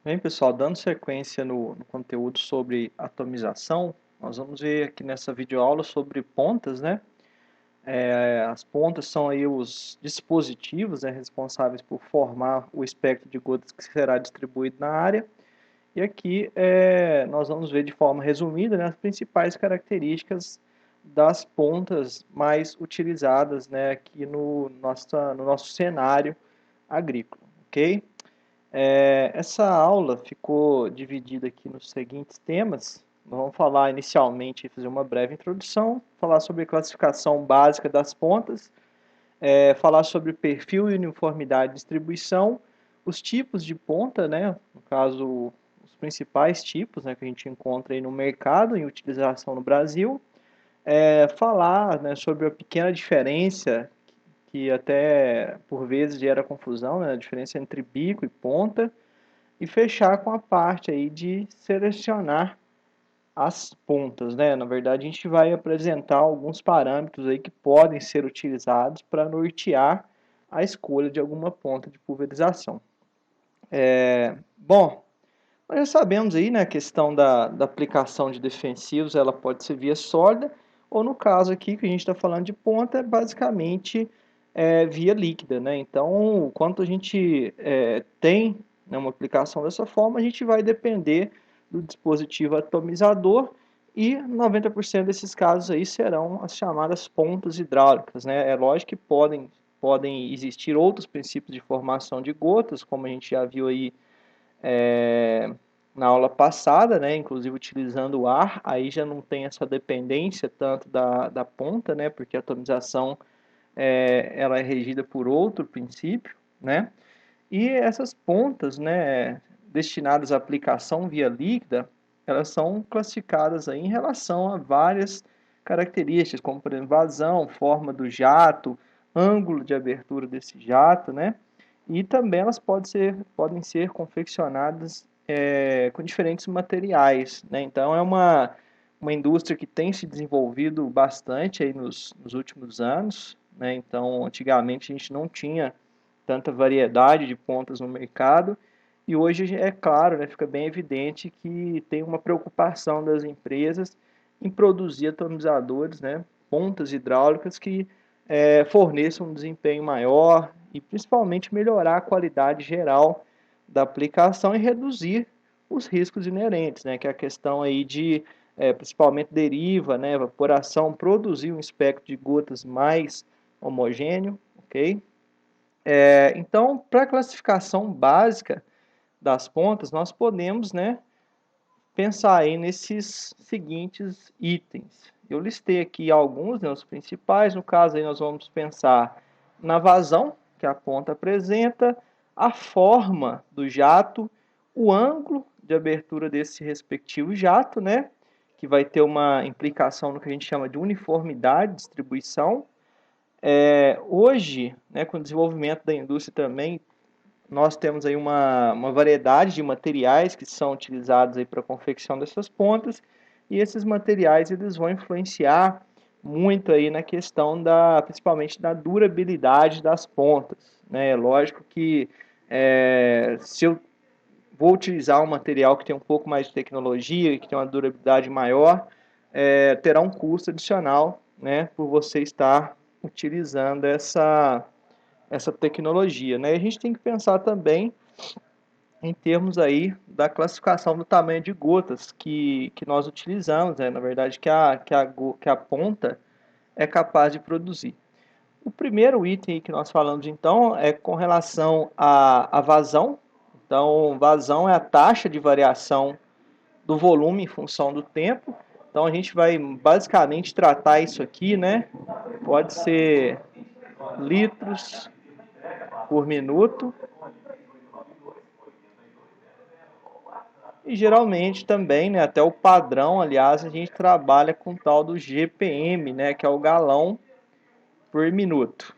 Bem, pessoal, dando sequência no conteúdo sobre atomização, nós vamos ver aqui nessa videoaula sobre pontas, né? As pontas são aí os dispositivos, né, responsáveis por formar o espectro de gotas que será distribuído na área. E aqui nós vamos ver de forma resumida, né, as principais características das pontas mais utilizadas, né, aqui no nosso cenário agrícola, ok? Essa aula ficou dividida aqui nos seguintes temas. Nós vamos falar inicialmente, fazer uma breve introdução, falar sobre a classificação básica das pontas, falar sobre perfil e uniformidade de distribuição, os tipos de ponta, né, no caso, os principais tipos, né, que a gente encontra aí no mercado em utilização no Brasil, falar, né, sobre a pequena diferença que até por vezes gera confusão, né, a diferença entre bico e ponta, e fechar com a parte aí de selecionar as pontas, né? Na verdade, a gente vai apresentar alguns parâmetros aí que podem ser utilizados para nortear a escolha de alguma ponta de pulverização. Bom, nós já sabemos aí, né, a questão da aplicação de defensivos, ela pode ser via sólida, ou no caso aqui que a gente está falando de ponta, é basicamente via líquida, né? Então, quanto a gente tem, né, uma aplicação dessa forma, a gente vai depender do dispositivo atomizador e 90% desses casos aí serão as chamadas pontas hidráulicas, né? É lógico que podem existir outros princípios de formação de gotas, como a gente já viu aí na aula passada, né, inclusive utilizando o ar, aí já não tem essa dependência tanto da ponta, né, porque a atomização ela é regida por outro princípio, né, e essas pontas, né, destinadas à aplicação via líquida, elas são classificadas aí em relação a várias características, como por exemplo vazão, forma do jato, ângulo de abertura desse jato, né, e também elas podem ser confeccionadas com diferentes materiais, né? Então é uma indústria que tem se desenvolvido bastante aí nos últimos anos, né? Então antigamente a gente não tinha tanta variedade de pontas no mercado e hoje é claro, né, fica bem evidente que tem uma preocupação das empresas em produzir atomizadores, né, pontas hidráulicas que forneçam um desempenho maior e principalmente melhorar a qualidade geral da aplicação e reduzir os riscos inerentes, né, que é a questão aí de principalmente deriva, né, evaporação, produzir um espectro de gotas mais homogêneo, ok? Então, para a classificação básica das pontas, nós podemos, né, pensar aí nesses seguintes itens. Eu listei aqui alguns, né, os principais. No caso aí nós vamos pensar na vazão que a ponta apresenta, a forma do jato, o ângulo de abertura desse respectivo jato, né, que vai ter uma implicação no que a gente chama de uniformidade de distribuição. Hoje, né, com o desenvolvimento da indústria também, nós temos aí uma variedade de materiais que são utilizados aí para a confecção dessas pontas, e esses materiais eles vão influenciar muito aí na questão principalmente da durabilidade das pontas, né? É lógico que se eu vou utilizar um material que tem um pouco mais de tecnologia e que tem uma durabilidade maior, terá um custo adicional, né, por você estar utilizando essa tecnologia, né? E a gente tem que pensar também em termos aí da classificação do tamanho de gotas que nós utilizamos, né? Na verdade, que a ponta é capaz de produzir. O primeiro item que nós falamos, então, é com relação à vazão. Então, vazão é a taxa de variação do volume em função do tempo. Então, a gente vai basicamente tratar isso aqui, né? Pode ser litros por minuto. E geralmente também, né, até o padrão, aliás, a gente trabalha com o tal do GPM, né, que é o galão por minuto.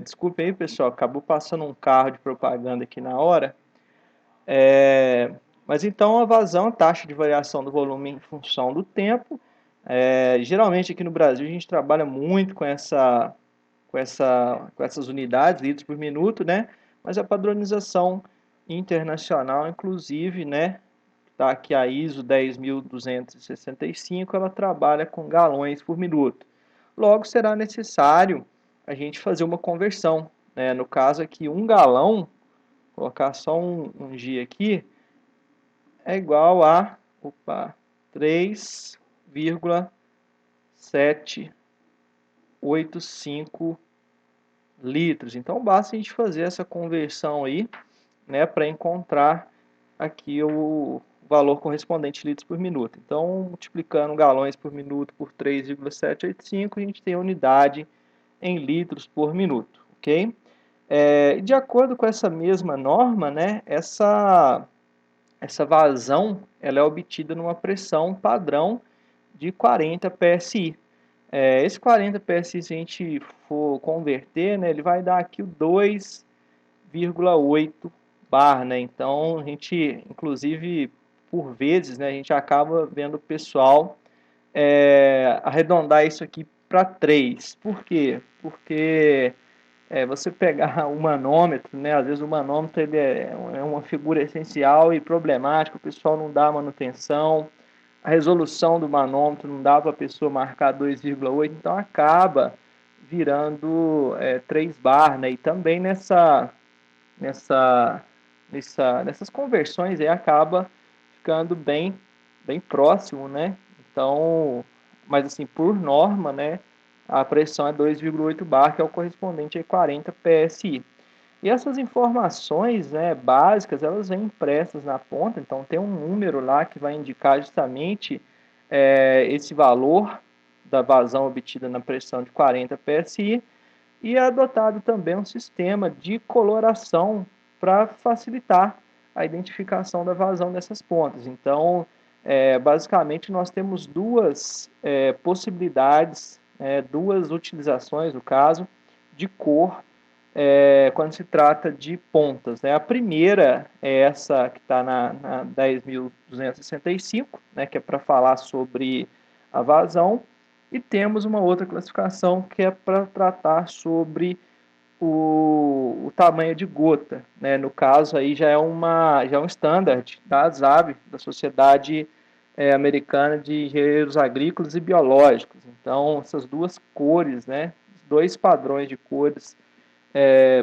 Desculpe aí, pessoal, acabou passando um carro de propaganda aqui na hora. Mas então a vazão, a taxa de variação do volume em função do tempo. Geralmente aqui no Brasil a gente trabalha muito com essas unidades, litros por minuto, né? Mas a padronização internacional, inclusive, né? Tá aqui a ISO 10.265, ela trabalha com galões por minuto. Logo, será necessário a gente fazer uma conversão, né? No caso aqui, 1 galão, vou colocar só um G aqui, é igual a 3,785 litros. Então, basta a gente fazer essa conversão aí, né, para encontrar aqui o valor correspondente em litros por minuto. Então, multiplicando galões por minuto por 3,785, a gente tem a unidade em litros por minuto, ok? De acordo com essa mesma norma, né, essa vazão ela é obtida numa pressão padrão de 40 psi. Esse 40 psi, se a gente for converter, né, ele vai dar aqui o 2,8 bar, né? Então, a gente, inclusive, por vezes, né, a gente acaba vendo o pessoal arredondar isso aqui para 3. Por quê? Porque você pegar o manômetro, né, às vezes o manômetro ele é uma figura essencial e problemática, o pessoal não dá manutenção, a resolução do manômetro não dá para a pessoa marcar 2,8, então acaba virando 3 bar, né? E também nessa, nessas conversões aí acaba ficando bem próximo, né? Então, mas assim, por norma, né, a pressão é 2,8 bar, que é o correspondente a 40 psi. E essas informações, né, básicas, elas vêm impressas na ponta, então tem um número lá que vai indicar justamente esse valor da vazão obtida na pressão de 40 psi, e é adotado também um sistema de coloração para facilitar a identificação da vazão dessas pontas. Então, basicamente, nós temos duas possibilidades, duas utilizações, no caso, de cor quando se trata de pontas, né? A primeira é essa que está na 10.265, né, que é para falar sobre a vazão, e temos uma outra classificação que é para tratar sobre o tamanho de gota, né? No caso aí já é um standard da SAB, da Sociedade Americana de Engenheiros Agrícolas e Biológicos. Então essas duas cores, né, dois padrões de cores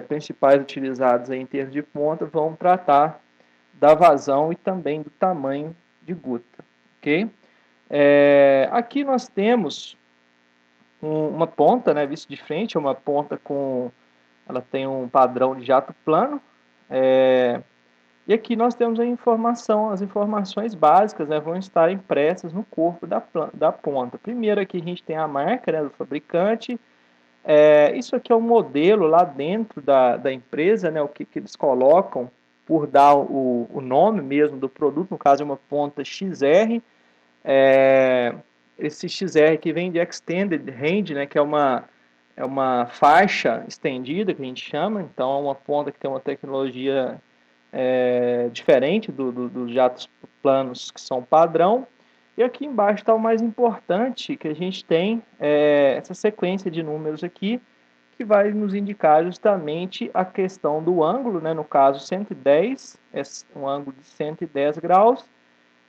principais utilizados aí em termos de ponta vão tratar da vazão e também do tamanho de gota, ok? Aqui nós temos uma ponta, né, visto de frente, é uma ponta ela tem um padrão de jato plano, e aqui nós temos as informações básicas, né, vão estar impressas no corpo da ponta. Primeiro aqui a gente tem a marca, né, do fabricante. Isso aqui é um modelo lá dentro da empresa, né, o que eles colocam por dar o nome mesmo do produto, no caso é uma ponta XR. Esse XR aqui vem de Extended Range, né, que é uma faixa estendida, que a gente chama, então é uma ponta que tem uma tecnologia diferente dos jatos planos que são padrão. E aqui embaixo está o mais importante, que a gente tem essa sequência de números aqui, que vai nos indicar justamente a questão do ângulo, né? No caso 110, é um ângulo de 110 graus,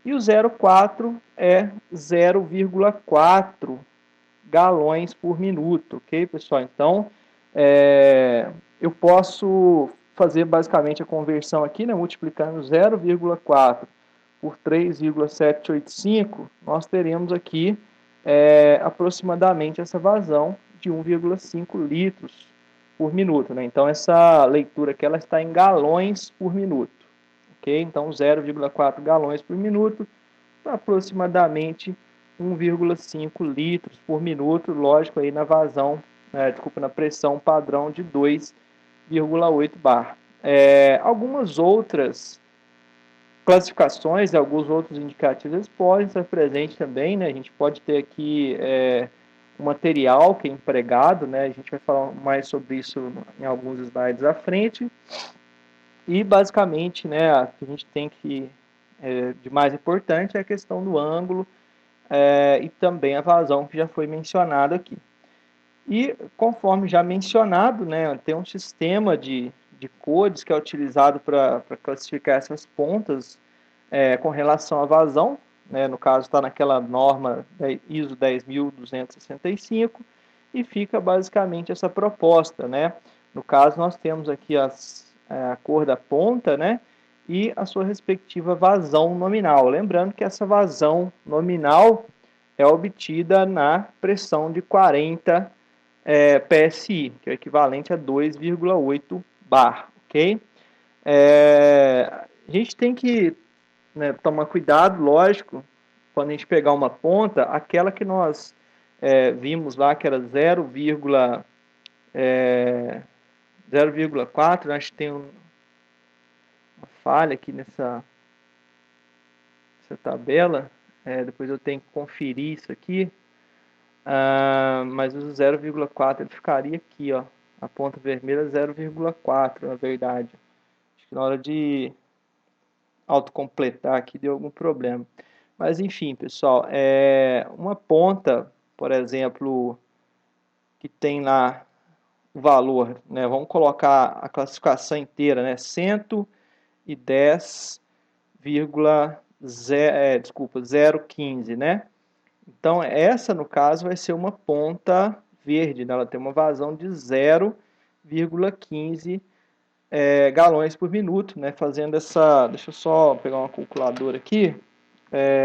e o 0,4 é 0,4 galões por minuto, ok, pessoal? Então, eu posso fazer basicamente a conversão aqui, né, multiplicando 0,4 por 3,785, nós teremos aqui aproximadamente essa vazão de 1,5 litros por minuto, né? Então, essa leitura aqui ela está em galões por minuto, ok? Então, 0,4 galões por minuto, aproximadamente 1,5 litros por minuto, lógico, aí na vazão, na pressão padrão de 2,8 bar. Algumas outras classificações, alguns outros indicativos, eles podem estar presentes também, né? A gente pode ter aqui o material que é empregado, né? A gente vai falar mais sobre isso em alguns slides à frente. E basicamente, né, o que a gente tem de mais importante é a questão do ângulo e também a vazão que já foi mencionado aqui. E conforme já mencionado, né, tem um sistema de de cores que é utilizado para classificar essas pontas com relação à vazão, né? No caso está naquela norma ISO 10.265 e fica basicamente essa proposta, né? No caso nós temos aqui a cor da ponta, né? E a sua respectiva vazão nominal. Lembrando que essa vazão nominal é obtida na pressão de 40 PSI, que é o equivalente a 2,8 bar, ok? A gente tem que, né, tomar cuidado, lógico, quando a gente pegar uma ponta, aquela que nós vimos lá, que era 0,4, acho que tem uma falha aqui nessa tabela, depois eu tenho que conferir isso aqui, mas o 0,4 ele ficaria aqui, ó, a ponta vermelha 0,4, na verdade. Acho que na hora de autocompletar aqui deu algum problema. Mas enfim, pessoal, uma ponta, por exemplo, que tem lá o valor, né, vamos colocar a classificação inteira, né, 110,015, né? Então essa no caso vai ser uma ponta verde, né? Ela tem uma vazão de 0,15 galões por minuto, né? Fazendo essa, deixa eu só pegar uma calculadora aqui.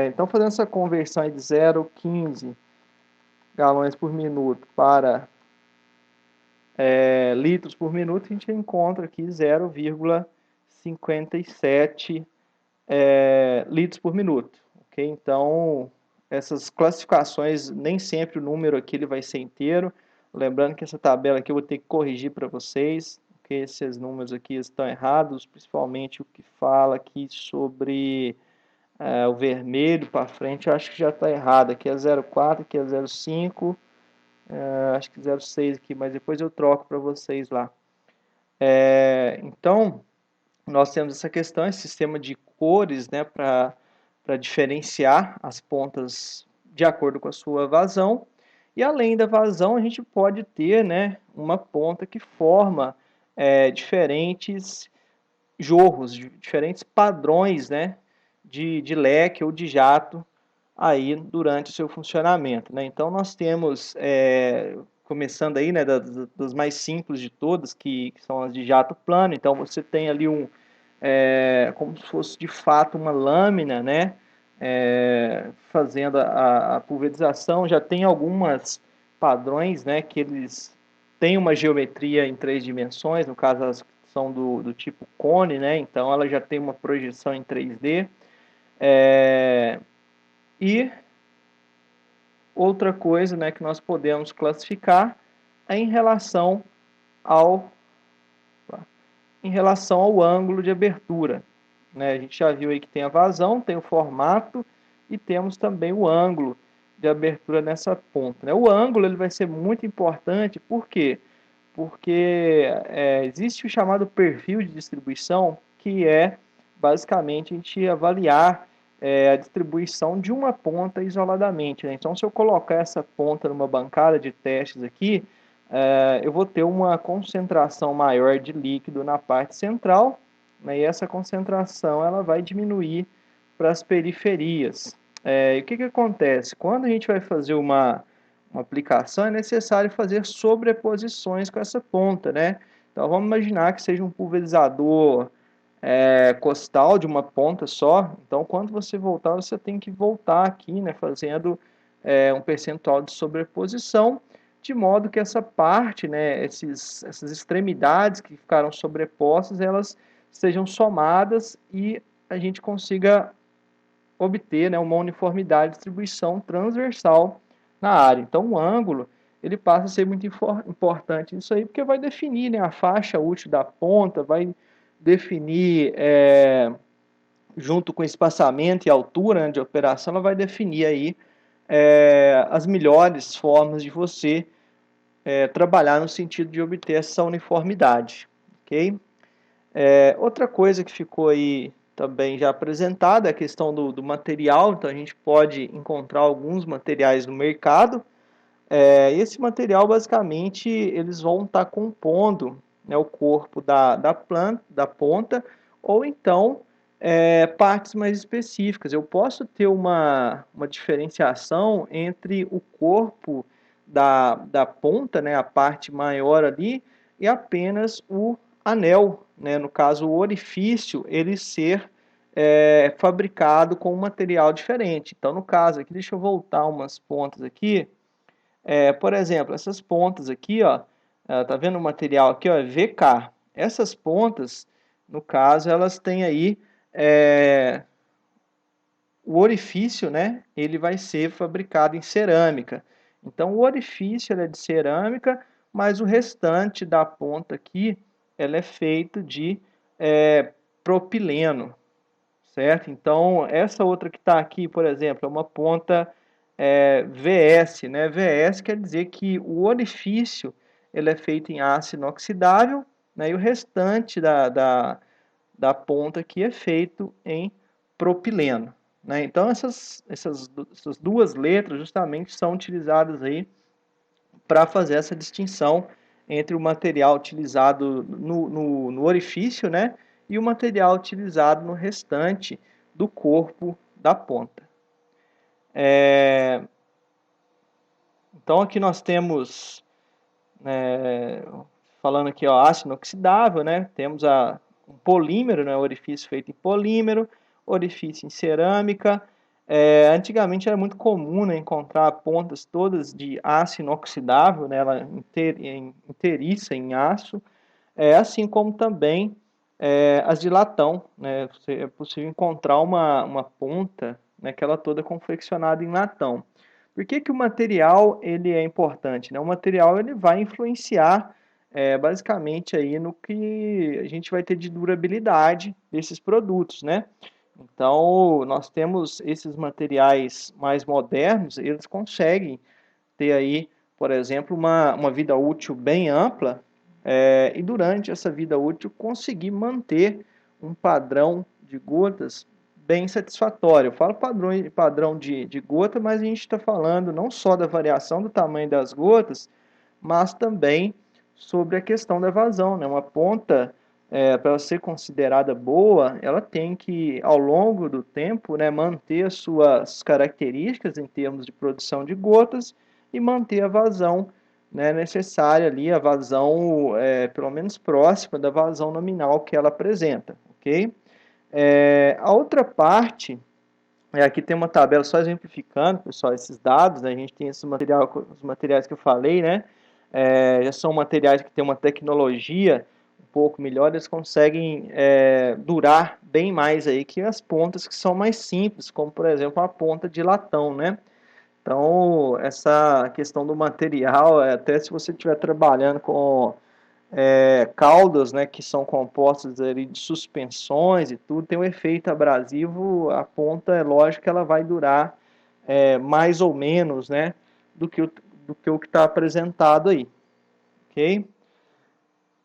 Então fazendo essa conversão de 0,15 galões por minuto para litros por minuto, a gente encontra aqui 0,57 litros por minuto, ok? Então, essas classificações, nem sempre o número aqui ele vai ser inteiro, lembrando que essa tabela aqui eu vou ter que corrigir para vocês, porque esses números aqui estão errados, principalmente o que fala aqui sobre o vermelho para frente, eu acho que já está errado, aqui é 0,4, aqui é 0,5, acho que 0,6 aqui, mas depois eu troco para vocês lá. Então, nós temos essa questão, esse sistema de cores, né, para diferenciar as pontas de acordo com a sua vazão. E além da vazão, a gente pode ter, né, uma ponta que forma diferentes jorros, diferentes padrões, né, de leque ou de jato aí durante o seu funcionamento, né? Então nós temos, começando aí, né, das mais simples de todas, que são as de jato plano. Então você tem ali como se fosse de fato uma lâmina, né, fazendo a pulverização. Já tem algumas padrões, né, que eles têm uma geometria em 3 dimensões, no caso elas são do tipo cone, né, então ela já tem uma projeção em 3D. E outra coisa, né, que nós podemos classificar é em relação ao ângulo de abertura, né? A gente já viu aí que tem a vazão, tem o formato e temos também o ângulo de abertura nessa ponta, né? O ângulo ele vai ser muito importante, por quê? Porque existe o chamado perfil de distribuição, que é basicamente a gente avaliar a distribuição de uma ponta isoladamente, né? Então, se eu colocar essa ponta numa bancada de testes aqui, eu vou ter uma concentração maior de líquido na parte central, né? E essa concentração ela vai diminuir para as periferias. E o que acontece? Quando a gente vai fazer uma aplicação, é necessário fazer sobreposições com essa ponta, né? Então vamos imaginar que seja um pulverizador costal de uma ponta só. Então quando você voltar, você tem que voltar aqui, né, fazendo um percentual de sobreposição, de modo que essa parte, né, essas extremidades que ficaram sobrepostas, elas sejam somadas e a gente consiga obter, né, uma uniformidade de distribuição transversal na área. Então o ângulo ele passa a ser muito importante nisso aí, porque vai definir, né, a faixa útil da ponta, vai definir, junto com espaçamento e altura, né, de operação, ela vai definir aí as melhores formas de você trabalhar no sentido de obter essa uniformidade, ok? Outra coisa que ficou aí também já apresentada é a questão do material. Então a gente pode encontrar alguns materiais no mercado. Esse material basicamente eles vão estar compondo, né, o corpo da planta, da ponta, ou então partes mais específicas. Eu posso ter uma diferenciação entre o corpo da ponta, né, a parte maior ali, e apenas o anel, né, no caso o orifício, ele ser fabricado com um material diferente. Então, no caso aqui, deixa eu voltar umas pontas aqui. Por exemplo, essas pontas aqui, ó, tá vendo o material aqui, ó, é VK. Essas pontas, no caso, elas têm aí o orifício, né? Ele vai ser fabricado em cerâmica. Então, o orifício ele é de cerâmica, mas o restante da ponta aqui, ela é feito de propileno, certo? Então, essa outra que está aqui, por exemplo, é uma ponta VS, né? VS quer dizer que o orifício ele é feito em aço inoxidável, né? E o restante da ponta aqui é feito em propileno, né? Então, essas duas letras justamente são utilizadas aí para fazer essa distinção entre o material utilizado no orifício, né? E o material utilizado no restante do corpo da ponta. Então aqui nós temos, falando aqui, ó, aço inoxidável, né? Temos um polímero, né? Orifício feito em polímero, orifício em cerâmica. Antigamente era muito comum, né, encontrar pontas todas de aço inoxidável, né? Ela inteiriça em aço, assim como também as de latão, né? É possível encontrar uma ponta, né, que ela toda confeccionada em latão. Por que que o material ele é importante, né? O material ele vai influenciar basicamente aí no que a gente vai ter de durabilidade desses produtos, né? Então, nós temos esses materiais mais modernos, eles conseguem ter aí, por exemplo, uma vida útil bem ampla, e durante essa vida útil conseguir manter um padrão de gotas bem satisfatório. Eu falo padrão de gota, mas a gente está falando não só da variação do tamanho das gotas, mas também sobre a questão da vazão, né? Uma ponta, para ser considerada boa, ela tem que, ao longo do tempo, né, manter as suas características em termos de produção de gotas e manter a vazão, né, necessária ali, a vazão pelo menos próxima da vazão nominal que ela apresenta, ok? A outra parte, aqui tem uma tabela só exemplificando, pessoal, esses dados, né, a gente tem esse material, os materiais que eu falei, né, já são materiais que têm uma tecnologia um pouco melhor, eles conseguem durar bem mais aí que as pontas que são mais simples, como por exemplo a ponta de latão, né? Então, essa questão do material, até se você estiver trabalhando com caudas, né, que são compostas ali de suspensões e tudo, tem um efeito abrasivo, a ponta, é lógico que ela vai durar mais ou menos, né, do que o que está apresentado aí, ok?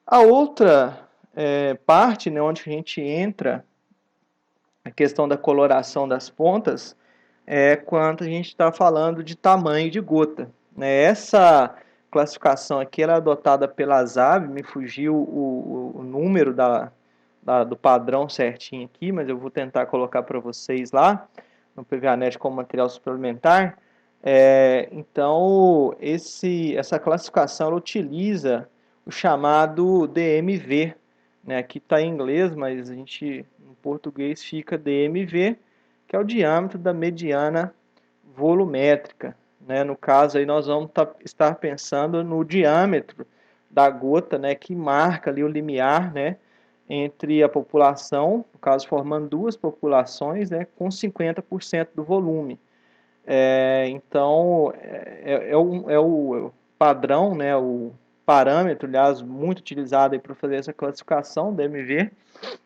A outra parte, né, onde a gente entra, a questão da coloração das pontas, quando a gente está falando de tamanho de gota, né? Essa classificação aqui era adotada pela ZAB, me fugiu o número do padrão certinho aqui, mas eu vou tentar colocar para vocês lá no PVAnet como material suplementar. Então, essa classificação ela utiliza o chamado DMV, né? Aqui está em inglês, mas a gente em português fica DMV, que é o diâmetro da mediana volumétrica, né? No caso aí nós vamos estar pensando no diâmetro da gota, né, que marca ali o limiar, né, entre a população, no caso formando duas populações, né, com 50% do volume. Então, é o padrão, né, o parâmetro, aliás, muito utilizado para fazer essa classificação do MV,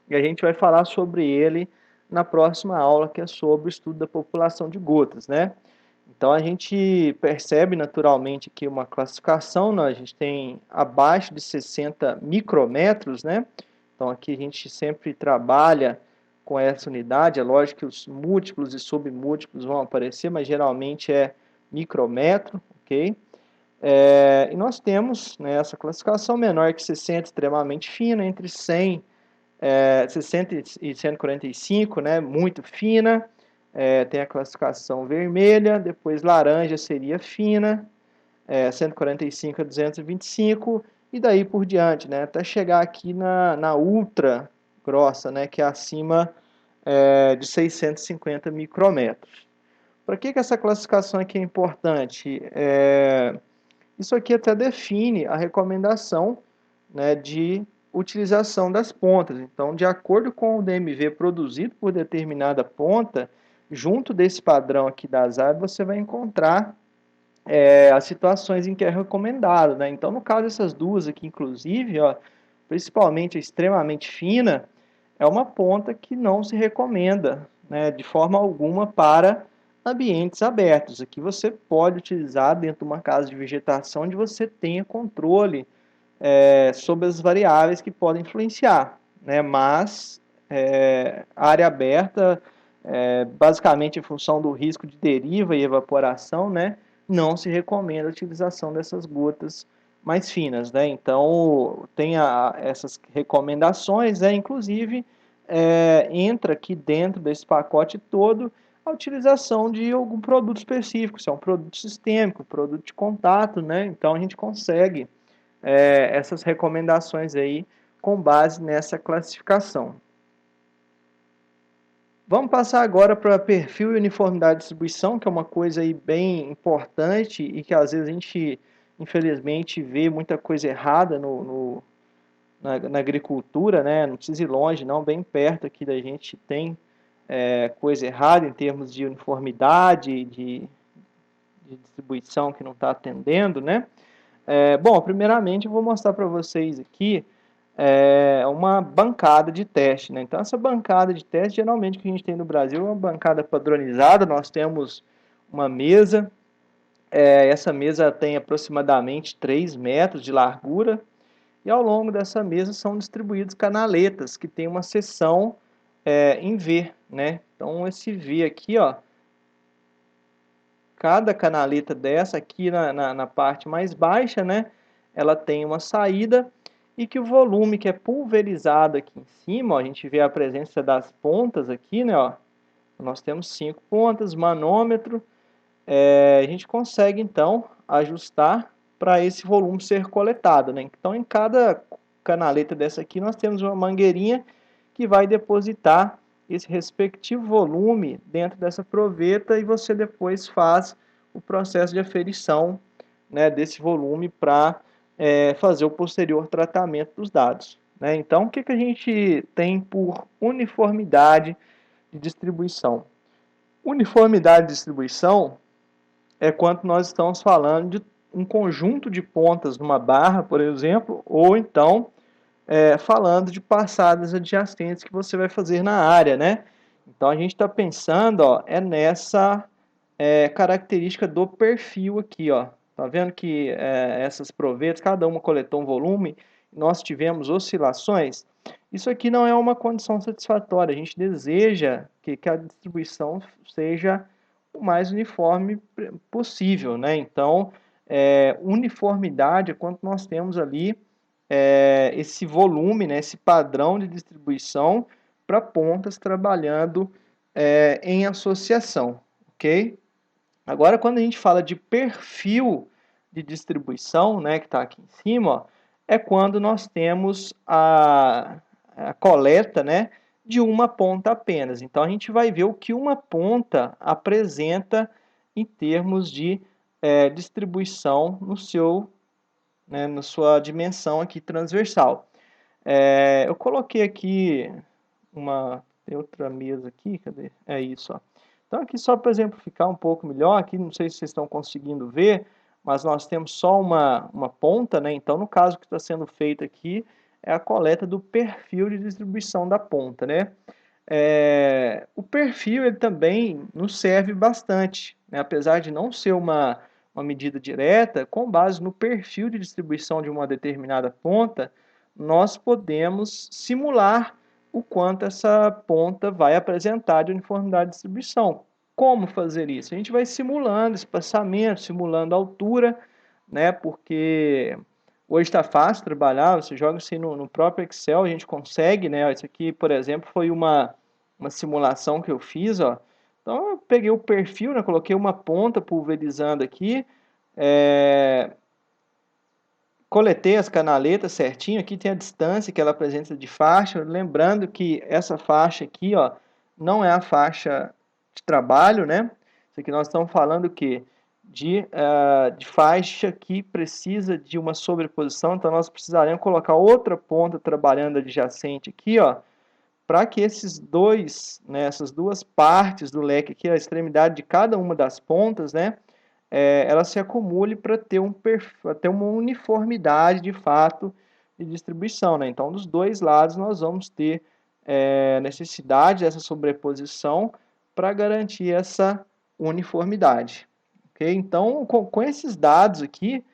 e a gente vai falar sobre ele na próxima aula, que é sobre o estudo da população de gotas, né? Então, a gente percebe naturalmente que uma classificação, né, a gente tem abaixo de 60 micrômetros, né? Então, aqui a gente sempre trabalha com essa unidade. É lógico que os múltiplos e submúltiplos vão aparecer, mas geralmente é micrômetro, ok? E nós temos, né, essa classificação menor que 60, extremamente fina, entre 100, 60 e 145, né, muito fina. Tem a classificação vermelha, depois laranja seria fina, 145 a 225, e daí por diante, né, até chegar aqui na ultra grossa, né, que é acima de 650 micrômetros. Para que essa classificação aqui é importante? Isso aqui até define a recomendação, né, de utilização das pontas. Então, de acordo com o DMV produzido por determinada ponta, junto desse padrão aqui das áreas, você vai encontrar as situações em que é recomendado, né? Então, no caso dessas duas aqui, inclusive, ó, principalmente a extremamente fina, é uma ponta que não se recomenda, né, de forma alguma para ambientes abertos. Aqui você pode utilizar dentro de uma casa de vegetação onde você tenha controle sobre as variáveis que podem influenciar, né? Mas área aberta, basicamente em função do risco de deriva e evaporação, né, não se recomenda a utilização dessas gotas mais finas, né? Então tem essas recomendações, né? Inclusive entra aqui dentro desse pacote todo a utilização de algum produto específico, se é um produto sistêmico, produto de contato, né? Então a gente consegue essas recomendações aí com base nessa classificação. Vamos passar agora para perfil e uniformidade de distribuição, que é uma coisa aí bem importante e que às vezes a gente, infelizmente, vê muita coisa errada na agricultura, né? Não precisa ir longe, não, bem perto aqui da gente tem coisa errada em termos de uniformidade, de distribuição que não está atendendo, né? Bom, primeiramente eu vou mostrar para vocês aqui uma bancada de teste, né? Então essa bancada de teste, geralmente que a gente tem no Brasil é uma bancada padronizada, nós temos uma mesa, essa mesa tem aproximadamente 3 metros de largura, e ao longo dessa mesa são distribuídos canaletas, que tem uma seção em V, né? Então esse V aqui, ó, cada canaleta dessa aqui na parte mais baixa, né, ela tem uma saída e que o volume que é pulverizado aqui em cima, ó, a gente vê a presença das pontas aqui, né, ó, nós temos 5 pontas, manômetro, a gente consegue então ajustar para esse volume ser coletado, né? Então em cada canaleta dessa aqui nós temos uma mangueirinha que vai depositar esse respectivo volume dentro dessa proveta e você depois faz o processo de aferição, né, desse volume para fazer o posterior tratamento dos dados, né? Então o que a gente tem por uniformidade de distribuição? Uniformidade de distribuição é quando nós estamos falando de um conjunto de pontas numa barra, por exemplo, ou então falando de passadas adjacentes que você vai fazer na área, né? Então a gente está pensando, ó, nessa característica do perfil aqui, ó. Tá vendo que essas provetas, cada uma coletou um volume, nós tivemos oscilações? Isso aqui não é uma condição satisfatória. A gente deseja que a distribuição seja o mais uniforme possível, né? Então, uniformidade é quando nós temos ali esse volume, né, esse padrão de distribuição para pontas trabalhando em associação, ok? Agora, quando a gente fala de perfil de distribuição, né, que está aqui em cima, ó, é quando nós temos a coleta, né, de uma ponta apenas. Então, a gente vai ver o que uma ponta apresenta em termos de distribuição no seu, né, na sua dimensão aqui transversal. Eu coloquei aqui tem outra mesa aqui, cadê? É isso, ó. Então aqui só para exemplificar um pouco melhor, aqui não sei se vocês estão conseguindo ver, mas nós temos só uma ponta, né? Então no caso que está sendo feito aqui é a coleta do perfil de distribuição da ponta, né? O perfil ele também nos serve bastante, né? Apesar de não ser uma medida direta, com base no perfil de distribuição de uma determinada ponta, nós podemos simular o quanto essa ponta vai apresentar de uniformidade de distribuição. Como fazer isso? A gente vai simulando espaçamento, simulando altura, né? Porque hoje está fácil trabalhar, você joga assim no próprio Excel, a gente consegue, né? Isso aqui, por exemplo, foi uma simulação que eu fiz, ó. Então, eu peguei o perfil, né? Coloquei uma ponta pulverizando aqui, coletei as canaletas certinho, aqui tem a distância que ela apresenta de faixa, lembrando que essa faixa aqui, ó, não é a faixa de trabalho, né? Isso aqui nós estamos falando o quê? De faixa que precisa de uma sobreposição, então nós precisaremos colocar outra ponta trabalhando adjacente aqui, ó, para que esses dois, né, essas duas partes do leque aqui, a extremidade de cada uma das pontas, né, ela se acumule para ter, ter uma uniformidade de fato de distribuição, né? Então, dos dois lados nós vamos ter necessidade dessa sobreposição para garantir essa uniformidade. Ok? Então, com esses dados aqui,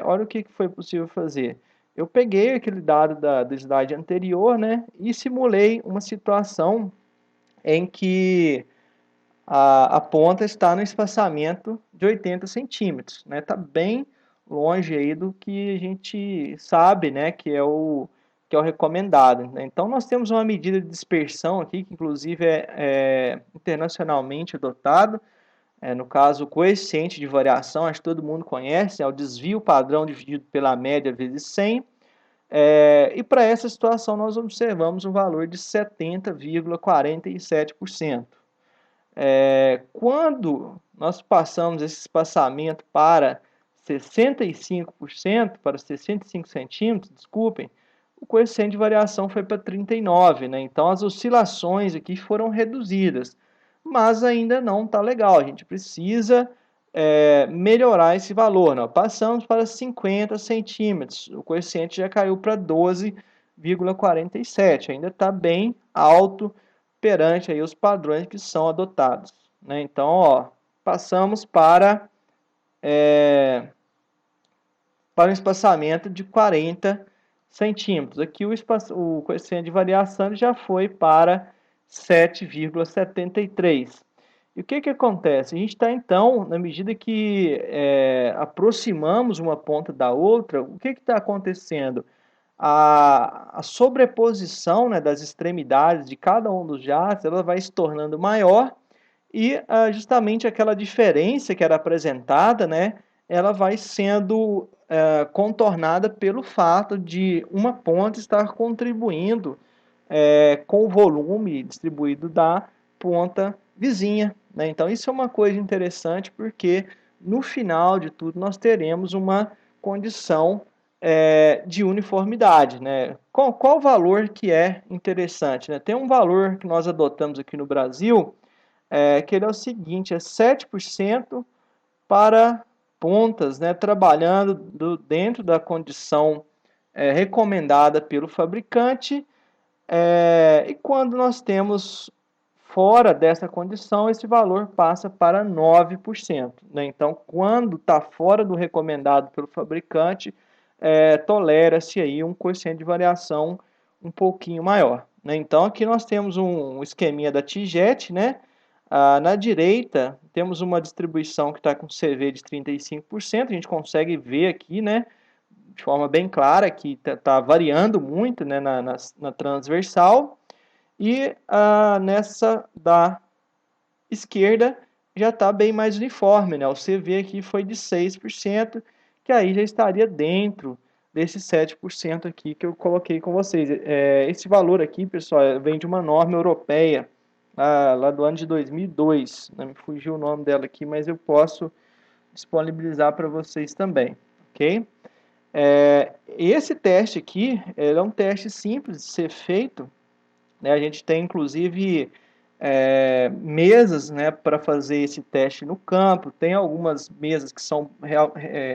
olha o que foi possível fazer. Eu peguei aquele dado do slide anterior, né, e simulei uma situação em que a ponta está no espaçamento de 80 centímetros, né? Está bem longe aí do que a gente sabe, né, que é o recomendado, né? Então, nós temos uma medida de dispersão aqui, que inclusive é internacionalmente adotado, no caso, o coeficiente de variação, acho que todo mundo conhece, é o desvio padrão dividido pela média vezes 100, e para essa situação nós observamos um valor de 70,47%. Quando nós passamos esse espaçamento para 65%, para 65 centímetros, desculpem, o coeficiente de variação foi para 39, né? Então as oscilações aqui foram reduzidas, mas ainda não está legal, a gente precisa melhorar esse valor, né? Passamos para 50 centímetros, o coeficiente já caiu para 12,47, ainda está bem alto perante aí os padrões que são adotados, né? Então, ó, passamos para um espaçamento de 40 centímetros. Aqui o coeficiente de variação já foi para 7,73. E o que acontece? A gente está, então, na medida que aproximamos uma ponta da outra, o que está acontecendo? A sobreposição, né, das extremidades de cada um dos jatos, ela vai se tornando maior e justamente aquela diferença que era apresentada, né, ela vai sendo contornada pelo fato de uma ponta estar contribuindo com o volume distribuído da ponta vizinha, né? Então isso é uma coisa interessante porque no final de tudo nós teremos uma condição de uniformidade, né? Qual valor que é interessante, né? Tem um valor que nós adotamos aqui no Brasil, que ele é o seguinte, é 7% para pontas, né, trabalhando dentro da condição recomendada pelo fabricante, e quando nós temos fora dessa condição, esse valor passa para 9%, né? Então, quando está fora do recomendado pelo fabricante, tolera-se aí um coeficiente de variação um pouquinho maior, né? Então, aqui nós temos um esqueminha da TIGET, né? Na direita, temos uma distribuição que está com CV de 35%, a gente consegue ver aqui, né, de forma bem clara que está variando muito, né, na transversal, e nessa da esquerda já está bem mais uniforme, né? O CV aqui foi de 6%, que aí já estaria dentro desses 7% aqui que eu coloquei com vocês. Esse valor aqui, pessoal, vem de uma norma europeia, lá do ano de 2002, né? Me fugiu o nome dela aqui, mas eu posso disponibilizar para vocês também, ok? Esse teste aqui é um teste simples de ser feito, né? A gente tem inclusive mesas, né, para fazer esse teste no campo. Tem algumas mesas que são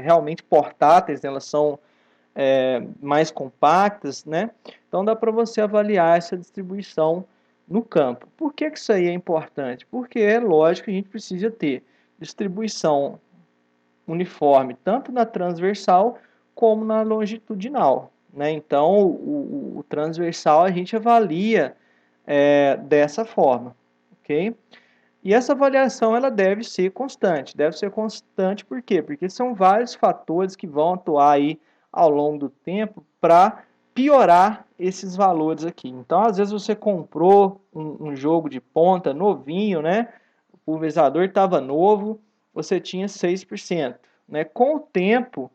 realmente portáteis, né? Elas são mais compactas, né? Então dá para você avaliar essa distribuição no campo. Por que isso aí é importante? Porque é lógico que a gente precisa ter distribuição uniforme tanto na transversal como na longitudinal, né? Então o transversal a gente avalia dessa forma, ok? E essa avaliação ela deve ser constante. Deve ser constante por quê? Porque são vários fatores que vão atuar aí ao longo do tempo para piorar esses valores aqui. Então, às vezes você comprou um jogo de ponta novinho, né? O pulverizador estava novo, você tinha 6%. Né? Com o tempo,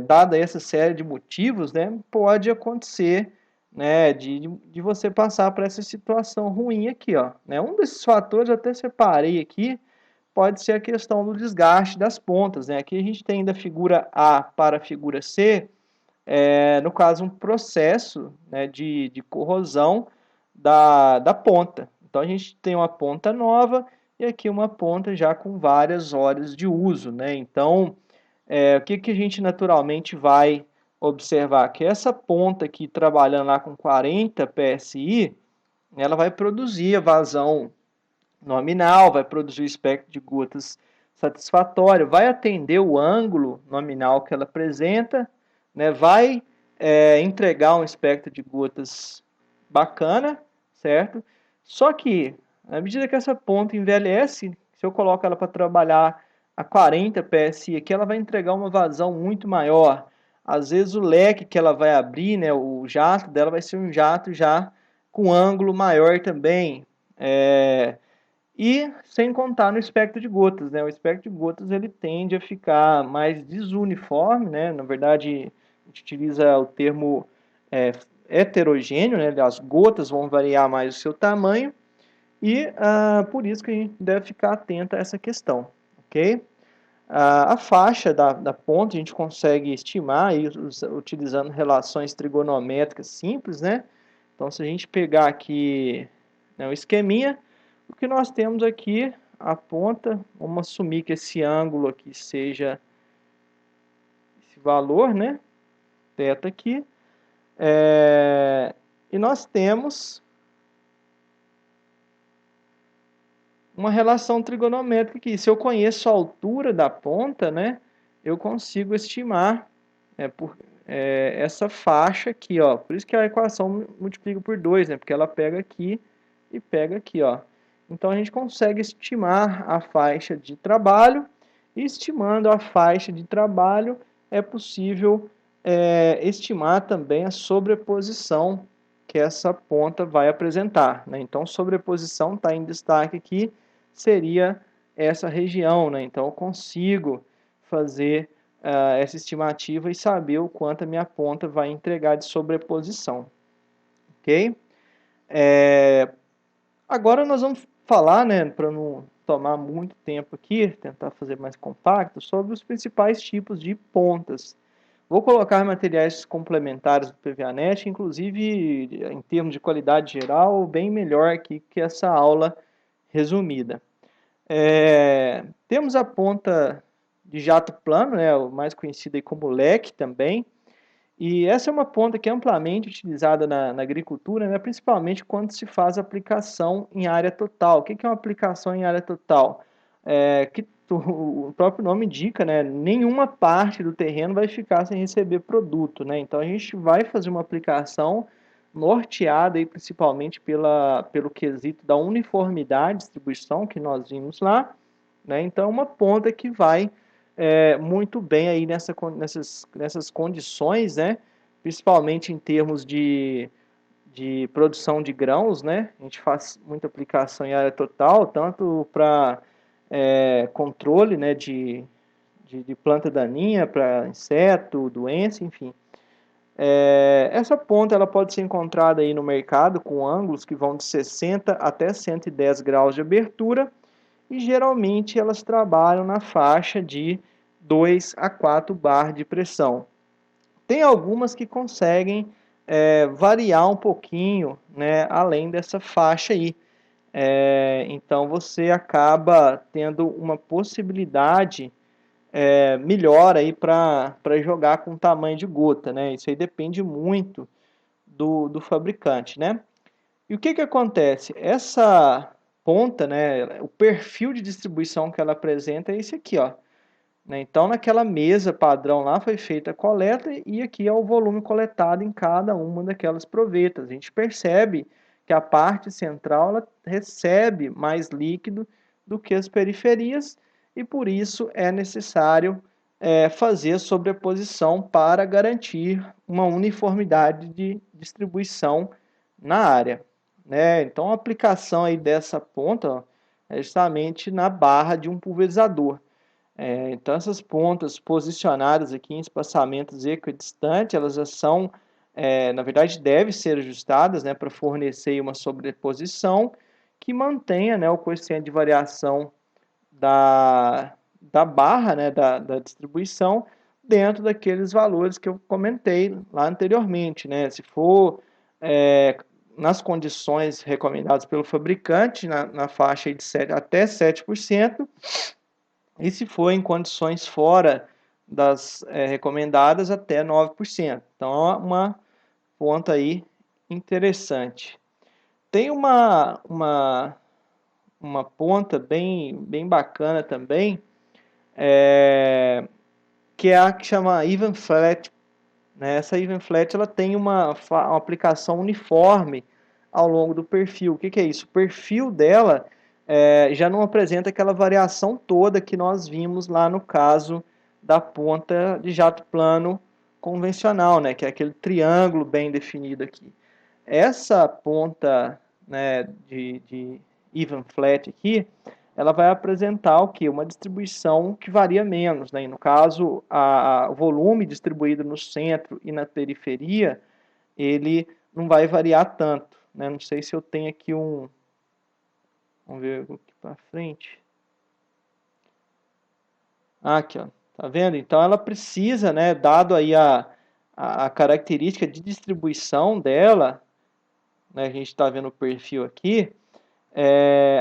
dada essa série de motivos, né, pode acontecer, né, de você passar por essa situação ruim aqui, ó. Né? Um desses fatores, eu até separei aqui, pode ser a questão do desgaste das pontas, né? Aqui a gente tem da figura A para a figura C, no caso, um processo, né, de corrosão da ponta. Então, a gente tem uma ponta nova e aqui uma ponta já com várias horas de uso, né? Então, o que, que a gente naturalmente vai observar? Que essa ponta aqui, trabalhando lá com 40 PSI, ela vai produzir a vazão nominal, vai produzir o espectro de gotas satisfatório, vai atender o ângulo nominal que ela apresenta, né, vai entregar um espectro de gotas bacana, certo? Só que, à medida que essa ponta envelhece, se eu coloco ela para trabalhar a 40 PSI aqui, ela vai entregar uma vazão muito maior. Às vezes o leque que ela vai abrir, né, o jato dela vai ser um jato já com ângulo maior também. E sem contar no espectro de gotas, né? O espectro de gotas ele tende a ficar mais desuniforme, né? Na verdade, a gente utiliza o termo heterogêneo, né? As gotas vão variar mais o seu tamanho e por isso que a gente deve ficar atento a essa questão, ok? A faixa da ponta a gente consegue estimar aí, utilizando relações trigonométricas simples, né? Então, se a gente pegar aqui, né, o esqueminha, o que nós temos aqui, a ponta, vamos assumir que esse ângulo aqui seja esse valor, né? Θ aqui. E nós temos uma relação trigonométrica aqui. Se eu conheço a altura da ponta, né? Eu consigo estimar essa faixa aqui, ó. Por isso que a equação multiplica por 2, né? Porque ela pega aqui e pega aqui, ó. Então, a gente consegue estimar a faixa de trabalho, e estimando a faixa de trabalho, é possível estimar também a sobreposição que essa ponta vai apresentar, né? Então, sobreposição está em destaque aqui, seria essa região, né? Então, eu consigo fazer essa estimativa e saber o quanto a minha ponta vai entregar de sobreposição, ok? Agora nós vamos falar, né, para não tomar muito tempo aqui, tentar fazer mais compacto, sobre os principais tipos de pontas. Vou colocar materiais complementares do PVA-NET, inclusive em termos de qualidade geral, bem melhor aqui que essa aula resumida. Temos a ponta de jato plano, né, o mais conhecido aí como leque também, e essa é uma ponta que é amplamente utilizada na agricultura, né, principalmente quando se faz aplicação em área total. O que é uma aplicação em área total? O próprio nome indica, né, nenhuma parte do terreno vai ficar sem receber produto, né? Então a gente vai fazer uma aplicação norteada aí, principalmente pelo quesito da uniformidade de distribuição que nós vimos lá, né? Então uma ponta que vai muito bem aí nessas condições, né? Principalmente em termos de produção de grãos, né? A gente faz muita aplicação em área total, tanto para controle, né, de planta daninha, para inseto, doença, enfim. Essa ponta ela pode ser encontrada aí no mercado com ângulos que vão de 60 até 110 graus de abertura, e geralmente elas trabalham na faixa de 2 a 4 bar de pressão. Tem algumas que conseguem variar um pouquinho, né, além dessa faixa aí. Então você acaba tendo uma possibilidade melhor aí para jogar com tamanho de gota, né? Isso aí depende muito do fabricante, né? E o que acontece? Essa ponta, né, o perfil de distribuição que ela apresenta é esse aqui, ó. Né? Então, naquela mesa padrão lá foi feita a coleta e aqui é o volume coletado em cada uma daquelas provetas. A gente percebe que a parte central ela recebe mais líquido do que as periferias e por isso é necessário fazer sobreposição para garantir uma uniformidade de distribuição na área, né? Então a aplicação aí dessa ponta ó, é justamente na barra de um pulverizador. Então essas pontas posicionadas aqui em espaçamentos equidistantes, elas já são, na verdade, devem ser ajustadas, né, para fornecer uma sobreposição que mantenha, né, o coeficiente de variação da barra, né, da distribuição dentro daqueles valores que eu comentei lá anteriormente, né? Se for nas condições recomendadas pelo fabricante, na faixa de 7, até 7%, e se for em condições fora das recomendadas, até 9%. Então, é uma ponta aí interessante. Tem uma ponta bem bacana também, que é a que chama Even Flat. Né? Essa Even Flat ela tem uma aplicação uniforme ao longo do perfil. O que é isso? O perfil dela já não apresenta aquela variação toda que nós vimos lá no caso da ponta de jato plano convencional, né? Que é aquele triângulo bem definido aqui. Essa ponta, né, de Even Flat aqui, ela vai apresentar o que? Uma distribuição que varia menos, né? E no caso, o volume distribuído no centro e na periferia, ele não vai variar tanto, né? Não sei se eu tenho aqui vamos ver aqui para frente. Aqui, ó. Tá vendo? Então ela precisa, né, dado aí a característica de distribuição dela, né, a gente está vendo o perfil aqui,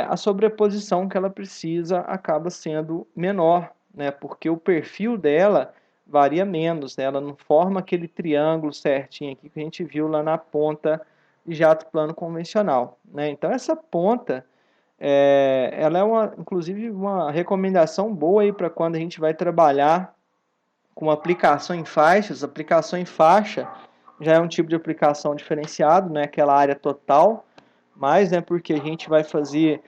a sobreposição que ela precisa acaba sendo menor, né, porque o perfil dela varia menos, né, ela não forma aquele triângulo certinho aqui que a gente viu lá na ponta de jato plano convencional, né. Então essa ponta, ela é inclusive uma recomendação boa aí para quando a gente vai trabalhar com aplicação em faixas. Aplicação em faixa já é um tipo de aplicação diferenciado, né, aquela área total, mas né, porque a gente vai fazer,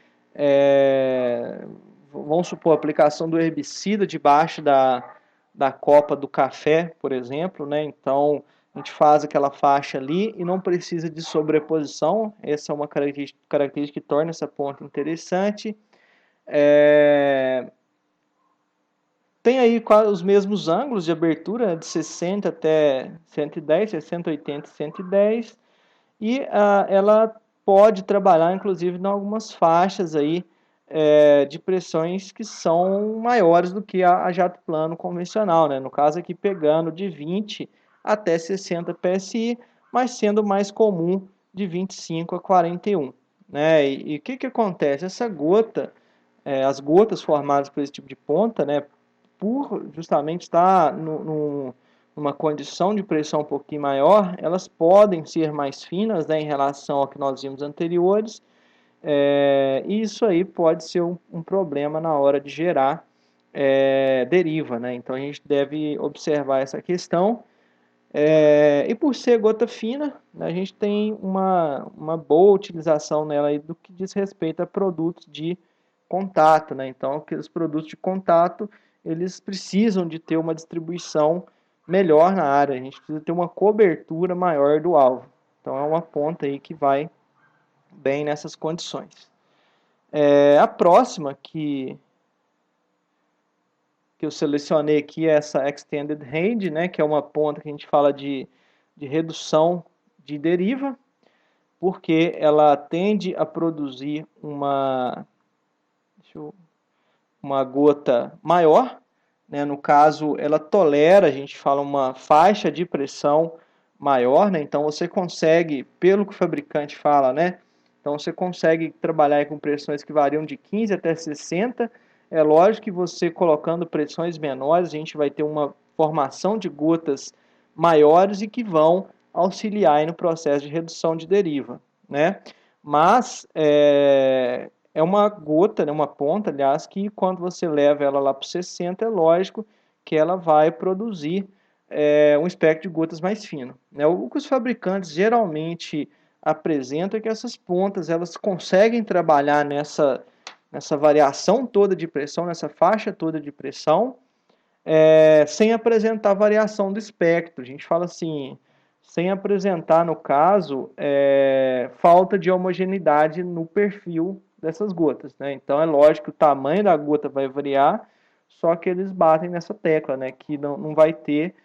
vamos supor, a aplicação do herbicida debaixo da copa do café, por exemplo, né, então a gente faz aquela faixa ali e não precisa de sobreposição. Essa é uma característica que torna essa ponta interessante. Tem aí os mesmos ângulos de abertura, de 60 até 110, 60, 80 e 110, e ela pode trabalhar, inclusive, em algumas faixas aí, de pressões que são maiores do que a jato plano convencional, né? No caso aqui pegando de 20 até 60 PSI, mas sendo mais comum de 25 a 41. Né? E o que acontece? Essa gota, as gotas formadas por esse tipo de ponta, né, por justamente estar numa condição de pressão um pouquinho maior, elas podem ser mais finas, né, em relação ao que nós vimos anteriores, e isso aí pode ser um problema na hora de gerar deriva, né? Então a gente deve observar essa questão. E por ser gota fina, né, a gente tem uma boa utilização nela aí do que diz respeito a produtos de contato, né? Então aqueles produtos de contato, eles precisam de ter uma distribuição melhor na área, a gente precisa ter uma cobertura maior do alvo. Então é uma ponta aí que vai bem nessas condições. A próxima que eu selecionei aqui é essa Extended Range, né, que é uma ponta que a gente fala de redução de deriva, porque ela tende a produzir uma gota maior, né, no caso ela tolera, a gente fala, uma faixa de pressão maior, né, então você consegue, pelo que o fabricante fala, né, então você consegue trabalhar com pressões que variam de 15 até 60. É lógico que você colocando pressões menores, a gente vai ter uma formação de gotas maiores e que vão auxiliar aí no processo de redução de deriva, né? Mas é uma gota, né, uma ponta, aliás, que quando você leva ela lá para 60, é lógico que ela vai produzir um espectro de gotas mais fino. Né? O que os fabricantes geralmente apresenta que essas pontas elas conseguem trabalhar nessa variação toda de pressão, nessa faixa toda de pressão, sem apresentar variação do espectro. A gente fala assim, sem apresentar, no caso, falta de homogeneidade no perfil dessas gotas, né? Então é lógico que o tamanho da gota vai variar, só que eles batem nessa tecla, né? Que não vai ter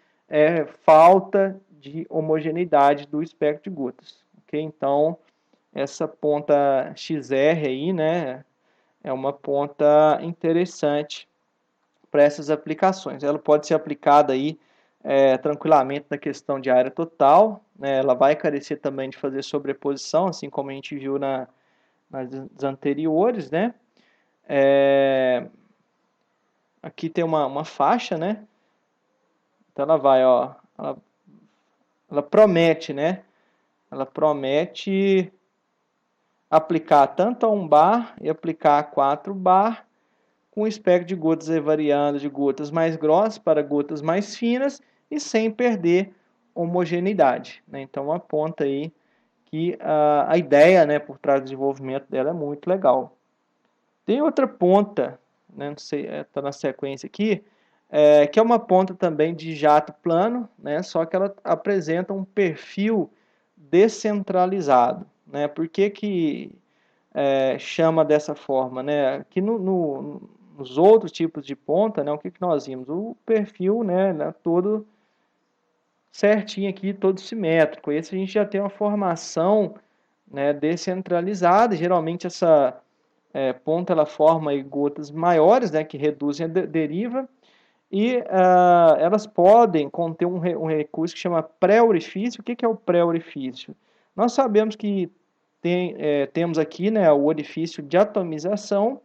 falta de homogeneidade do espectro de gotas, ok? Então essa ponta XR aí, né? É uma ponta interessante para essas aplicações. Ela pode ser aplicada aí tranquilamente na questão de área total, né? Ela vai carecer também de fazer sobreposição, assim como a gente viu nas anteriores, né? Aqui tem uma faixa, né? Então ela vai, ó, ela promete, né? Ela promete aplicar tanto a 1 bar e aplicar a 4 bar, com o espectro de gotas variando de gotas mais grossas para gotas mais finas e sem perder homogeneidade, né? Então aponta aí que a ideia, né, por trás do desenvolvimento dela é muito legal. Tem outra ponta, né, não sei, está na sequência aqui, que é uma ponta também de jato plano, né, só que ela apresenta um perfil descentralizado, né? Por que chama dessa forma, né? Aqui nos outros tipos de ponta, né, o que nós vimos? O perfil, né, todo certinho aqui, todo simétrico. Esse a gente já tem uma formação, né, descentralizada. Geralmente essa ponta ela forma aí gotas maiores, né, que reduzem a deriva, e elas podem conter um recurso que chama pré-orifício. O que é o pré-orifício? Nós sabemos que temos aqui, né, o orifício de atomização,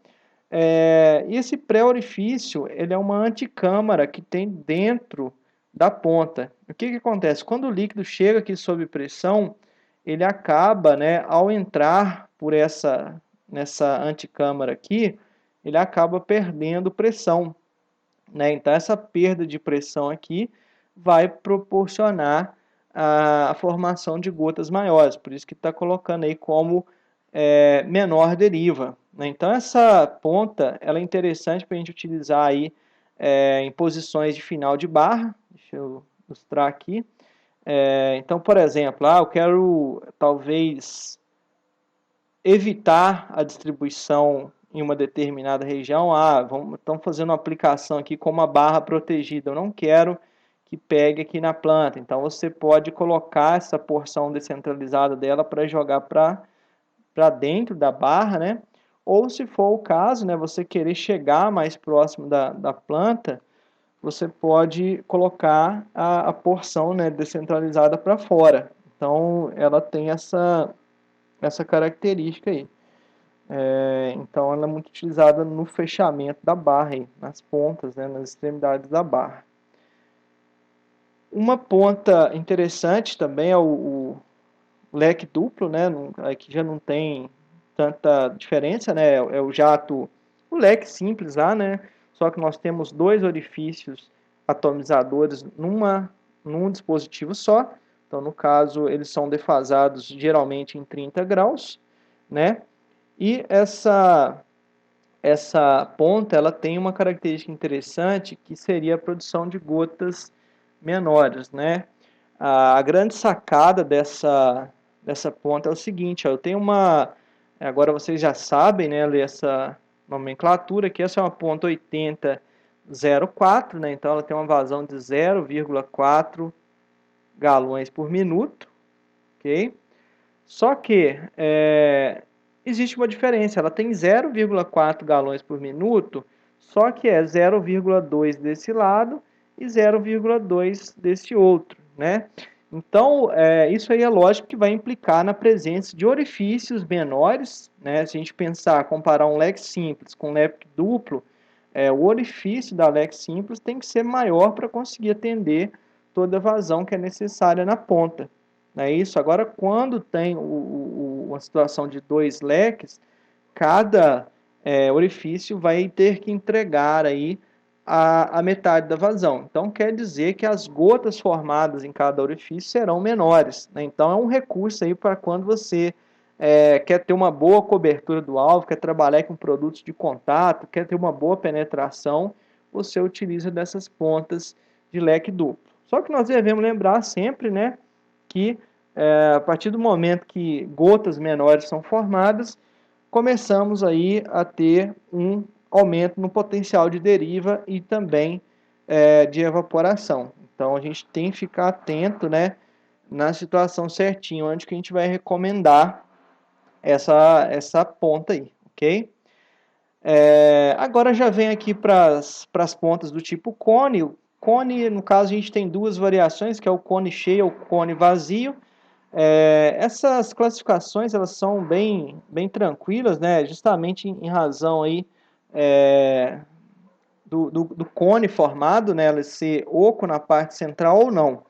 e esse pré-orifício ele é uma anticâmara que tem dentro da ponta. O que acontece? Quando o líquido chega aqui sob pressão, ele acaba, né, ao entrar por nessa anticâmara aqui, ele acaba perdendo pressão, né? Então essa perda de pressão aqui vai proporcionar a formação de gotas maiores, por isso que está colocando aí como menor deriva, né? Então essa ponta ela é interessante para a gente utilizar aí em posições de final de barra. Deixa eu ilustrar aqui. Então, por exemplo, eu quero talvez evitar a distribuição em uma determinada região. Estamos fazendo uma aplicação aqui com uma barra protegida, eu não quero que pegue aqui na planta. Então você pode colocar essa porção descentralizada dela para jogar para dentro da barra, né? Ou se for o caso, né, você querer chegar mais próximo da planta, você pode colocar a porção, né, descentralizada para fora. Então ela tem essa característica aí. Então ela é muito utilizada no fechamento da barra, aí, nas pontas, né, nas extremidades da barra. Uma ponta interessante também é o leque duplo, né? Aqui já não tem tanta diferença, né? É o jato, o leque simples lá, né? Só que nós temos dois orifícios atomizadores num dispositivo só. Então, no caso, eles são defasados geralmente em 30 graus, né? E essa ponta, ela tem uma característica interessante, que seria a produção de gotas menores, né? A grande sacada dessa ponta é o seguinte, eu tenho agora vocês já sabem, né, ler essa nomenclatura, que essa é uma ponta 8004, né, então ela tem uma vazão de 0,4 galões por minuto, ok? Só que existe uma diferença, ela tem 0,4 galões por minuto, só que é 0,2 desse lado e 0,2 desse outro, né? Então, isso aí é lógico que vai implicar na presença de orifícios menores, né? Se a gente comparar um leque simples com um leque duplo, o orifício da leque simples tem que ser maior para conseguir atender toda a vazão que é necessária na ponta. Não é isso? Agora, quando tem uma situação de dois leques, cada orifício vai ter que entregar aí a metade da vazão. Então, quer dizer que as gotas formadas em cada orifício serão menores, né? Então, é um recurso aí para quando você quer ter uma boa cobertura do alvo, quer trabalhar com produtos de contato, quer ter uma boa penetração, você utiliza dessas pontas de leque duplo. Só que nós devemos lembrar sempre, né, que a partir do momento que gotas menores são formadas, começamos aí a ter um aumento no potencial de deriva e também de evaporação. Então a gente tem que ficar atento, né, na situação certinha, onde que a gente vai recomendar essa ponta aí, ok? Agora já vem aqui para as pontas do tipo cone. O cone, no caso, a gente tem duas variações, que é o cone cheio ou cone vazio. Essas classificações elas são bem tranquilas, né? Justamente em razão aí, do cone formado, né? Ele ser oco na parte central ou não.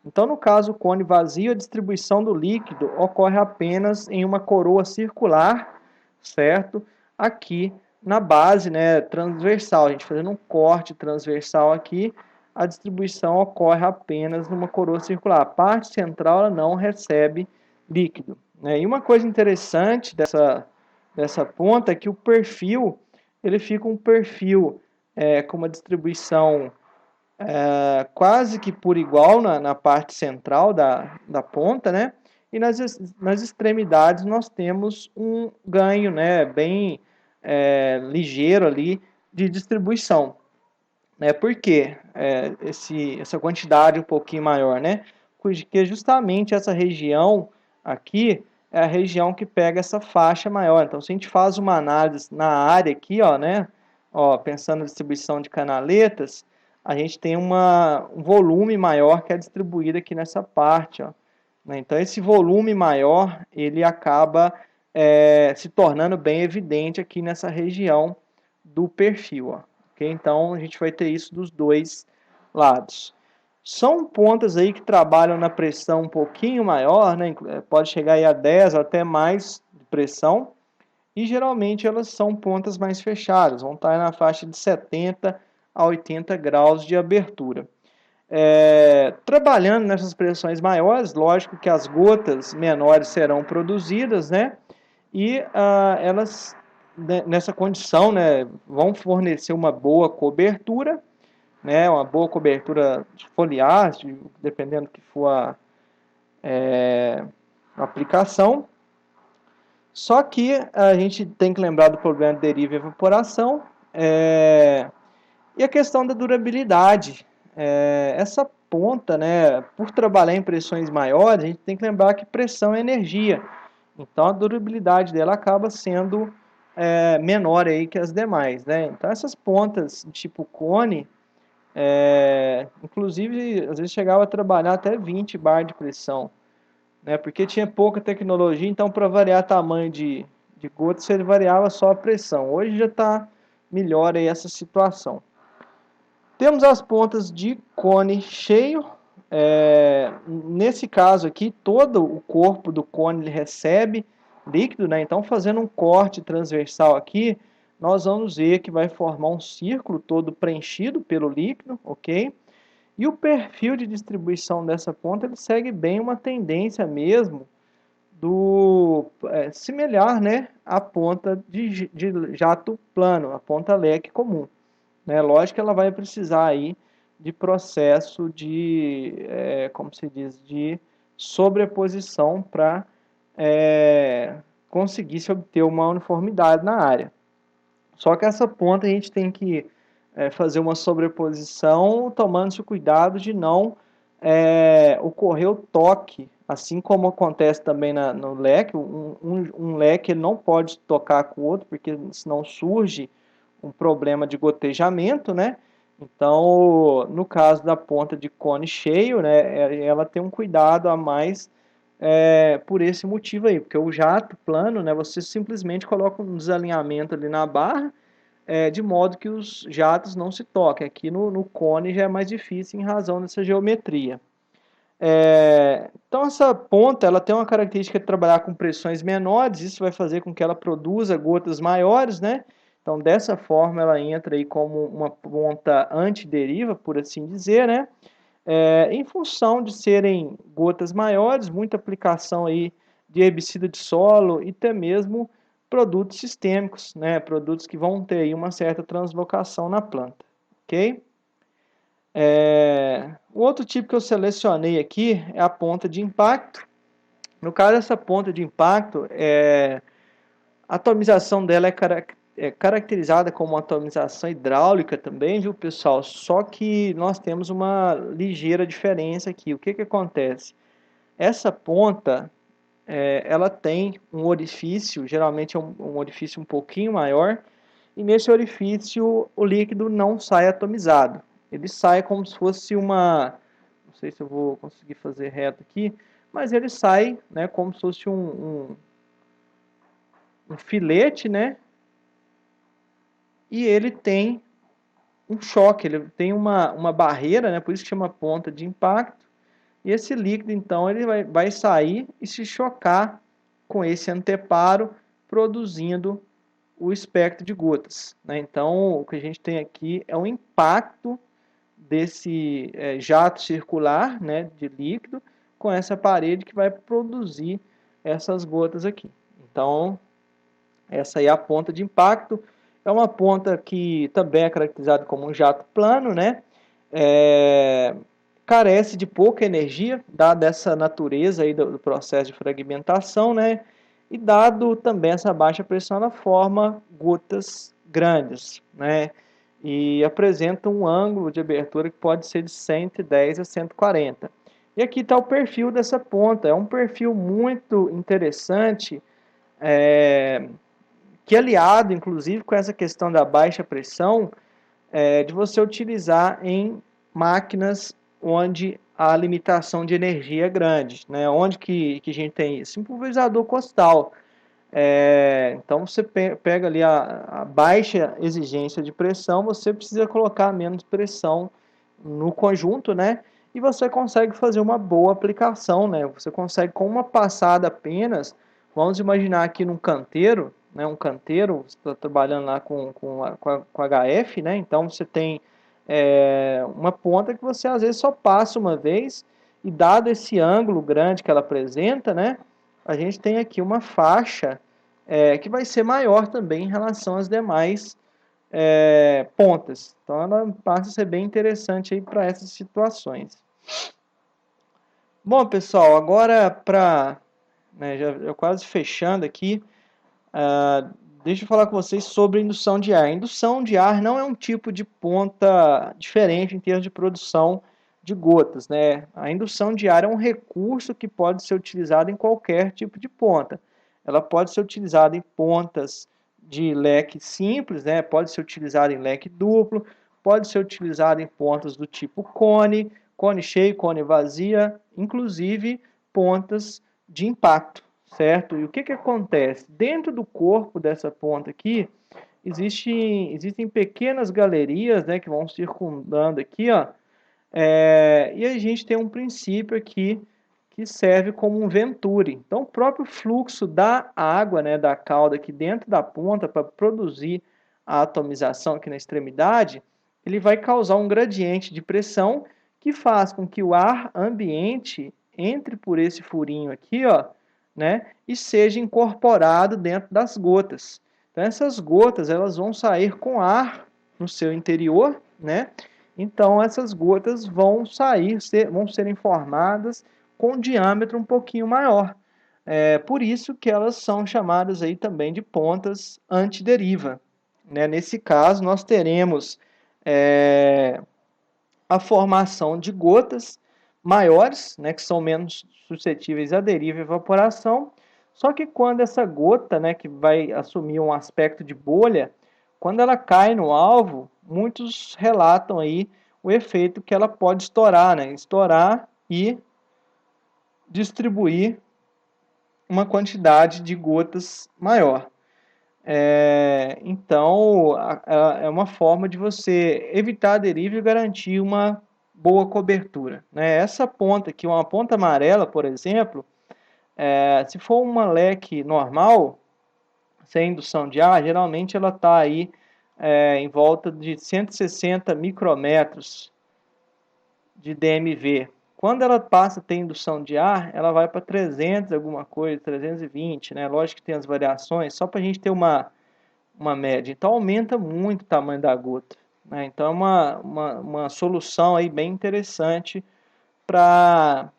Então, no caso, o cone vazio, a distribuição do líquido ocorre apenas em uma coroa circular, certo? Aqui na base, né, transversal. A gente fazendo um corte transversal aqui, a distribuição ocorre apenas numa coroa circular. A parte central ela não recebe líquido, né? E uma coisa interessante dessa ponta é que o perfil, ele fica um perfil com uma distribuição quase que por igual na parte central da ponta, né? E nas extremidades nós temos um ganho, né, bem ligeiro ali de distribuição, né? Por quê? Essa quantidade um pouquinho maior, né? Porque justamente essa região aqui é a região que pega essa faixa maior. Então, se a gente faz uma análise na área aqui, ó, né? Ó, pensando na distribuição de canaletas, a gente tem um volume maior que é distribuído aqui nessa parte, ó, né? Então, esse volume maior, ele acaba se tornando bem evidente aqui nessa região do perfil, ó. Okay? Então, a gente vai ter isso dos dois lados. São pontas aí que trabalham na pressão um pouquinho maior, né? Pode chegar aí a 10 ou até mais de pressão. E geralmente elas são pontas mais fechadas, vão estar na faixa de 70 a 80 graus de abertura. Trabalhando nessas pressões maiores, lógico que as gotas menores serão produzidas, né? E elas, nessa condição, né, vão fornecer uma boa cobertura, né, uma boa cobertura de foliagem, dependendo do que for a aplicação. Só que a gente tem que lembrar do problema de deriva e evaporação e a questão da durabilidade. Essa ponta, né, por trabalhar em pressões maiores, a gente tem que lembrar que pressão é energia. Então a durabilidade dela acaba sendo menor aí que as demais, né? Então essas pontas tipo cone, inclusive às vezes chegava a trabalhar até 20 bar de pressão, né? Porque tinha pouca tecnologia, então para variar tamanho de gota você variava só a pressão. Hoje já está melhor aí essa situação. Temos as pontas de cone cheio. Nesse caso aqui, todo o corpo do cone ele recebe líquido, né? Então, fazendo um corte transversal aqui, nós vamos ver que vai formar um círculo todo preenchido pelo líquido, ok? E o perfil de distribuição dessa ponta, ele segue bem uma tendência mesmo similar, né, à ponta de jato plano, a ponta leque comum, né? Lógico que ela vai precisar aí de processo como se diz, de sobreposição para conseguir se obter uma uniformidade na área. Só que essa ponta a gente tem que fazer uma sobreposição tomando-se o cuidado de não ocorrer o toque, assim como acontece também no leque. Um leque ele não pode tocar com o outro, porque senão surge um problema de gotejamento, né? Então, no caso da ponta de cone cheio, né, ela tem um cuidado a mais por esse motivo aí, porque o jato plano, né, você simplesmente coloca um desalinhamento ali na barra, de modo que os jatos não se toquem. Aqui no cone já é mais difícil em razão dessa geometria. Então essa ponta ela tem uma característica de trabalhar com pressões menores, isso vai fazer com que ela produza gotas maiores, né? Então, dessa forma, ela entra aí como uma ponta antideriva, por assim dizer, né? Em função de serem gotas maiores, muita aplicação aí de herbicida de solo e até mesmo produtos sistêmicos, né? Produtos que vão ter aí uma certa translocação na planta, ok? O outro tipo que eu selecionei aqui é a ponta de impacto. No caso, essa ponta de impacto, a atomização dela é caracterizada como uma atomização hidráulica também, viu, pessoal? Só que nós temos uma ligeira diferença aqui. O que que acontece? Essa ponta, ela tem um orifício, geralmente é um orifício um pouquinho maior, e nesse orifício o líquido não sai atomizado. Ele sai como se fosse uma... Não sei se eu vou conseguir fazer reto aqui, mas ele sai, né, como se fosse um filete, né? E ele tem um choque, ele tem uma barreira, né? Por isso que chama ponta de impacto. E esse líquido, então, ele vai sair e se chocar com esse anteparo, produzindo o espectro de gotas, né? Então, o que a gente tem aqui é um impacto desse jato circular, né, de líquido com essa parede que vai produzir essas gotas aqui. Então, essa aí é a ponta de impacto. É uma ponta que também é caracterizada como um jato plano, né? Carece de pouca energia, dada essa natureza aí do processo de fragmentação, né? E dado também essa baixa pressão, ela forma gotas grandes, né? E apresenta um ângulo de abertura que pode ser de 110 a 140. E aqui está o perfil dessa ponta. É um perfil muito interessante, que aliado, inclusive, com essa questão da baixa pressão, de você utilizar em máquinas onde a limitação de energia é grande, né? Onde que a gente tem isso? Em pulverizador costal. Então você pega ali a baixa exigência de pressão, você precisa colocar menos pressão no conjunto, né? E você consegue fazer uma boa aplicação, né? Você consegue com uma passada apenas, vamos imaginar aqui num canteiro, né? Um canteiro, você está trabalhando lá com HF, né? Então você tem uma ponta que você às vezes só passa uma vez, e dado esse ângulo grande que ela apresenta, né? A gente tem aqui uma faixa que vai ser maior também em relação às demais pontas. Então ela passa a ser bem interessante para essas situações. Bom, pessoal, agora para, né, já quase fechando aqui, deixa eu falar com vocês sobre indução de ar. Indução de ar não é um tipo de ponta diferente em termos de produção de gotas, né? A indução de ar é um recurso que pode ser utilizado em qualquer tipo de ponta. Ela pode ser utilizada em pontas de leque simples, né? Pode ser utilizada em leque duplo, pode ser utilizada em pontas do tipo cone, cone cheio, cone vazia, inclusive pontas de impacto, certo? E o que acontece? Dentro do corpo dessa ponta aqui, existem pequenas galerias, né, que vão circundando aqui, ó, e a gente tem um princípio aqui que serve como um venturi. Então, o próprio fluxo da água, né, da cauda aqui dentro da ponta para produzir a atomização aqui na extremidade, ele vai causar um gradiente de pressão que faz com que o ar ambiente entre por esse furinho aqui, ó, né, e seja incorporado dentro das gotas. Então, essas gotas elas vão sair com ar no seu interior, né? Então, essas gotas vão serem formadas com um diâmetro um pouquinho maior. Por isso que elas são chamadas aí também de pontas antideriva, né? Nesse caso, nós teremos a formação de gotas maiores, né, que são menos suscetíveis à deriva e evaporação. Só que quando essa gota, né, que vai assumir um aspecto de bolha, quando ela cai no alvo, muitos relatam aí o efeito que ela pode estourar, né, estourar e distribuir uma quantidade de gotas maior. Então, é uma forma de você evitar a deriva e garantir uma boa cobertura, né? Essa ponta aqui, uma ponta amarela, por exemplo, se for uma leque normal, sem indução de ar, geralmente ela está aí em volta de 160 micrometros de DMV. Quando ela passa a ter indução de ar, ela vai para 300 alguma coisa, 320, né? Lógico que tem as variações, só para a gente ter uma média. Então aumenta muito o tamanho da gota, né? Então é uma solução aí bem interessante para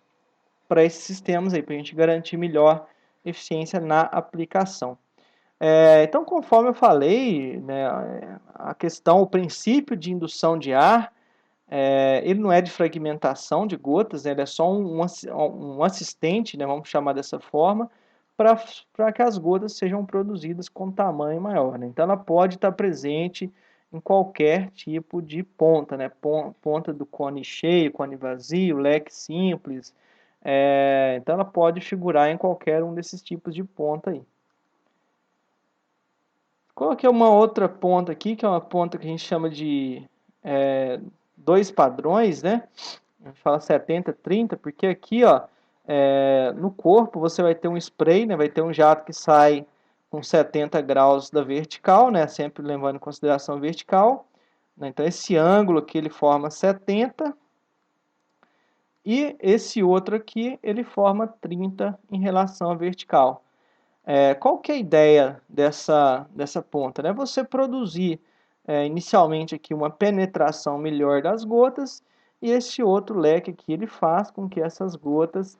esses sistemas aí, para a gente garantir melhor eficiência na aplicação. Então, conforme eu falei, né, a questão, o princípio de indução de ar, ele não é de fragmentação de gotas, né, ele é só um assistente, né, vamos chamar dessa forma, para que as gotas sejam produzidas com tamanho maior, né? Então, ela pode estar presente em qualquer tipo de ponta, né? Ponta do cone cheio, cone vazio, leque simples. Então, ela pode figurar em qualquer um desses tipos de ponta aí. Coloquei uma outra ponta aqui, que é uma ponta que a gente chama de dois padrões, né? A gente fala 70-30, porque aqui, ó, no corpo você vai ter um spray, né? Vai ter um jato que sai com 70 graus da vertical, né? Sempre levando em consideração a vertical, né? Então esse ângulo aqui ele forma 70 e esse outro aqui ele forma 30 em relação à vertical. Qual que é a ideia dessa ponta? Né? Você produzir inicialmente aqui uma penetração melhor das gotas e esse outro leque aqui ele faz com que essas gotas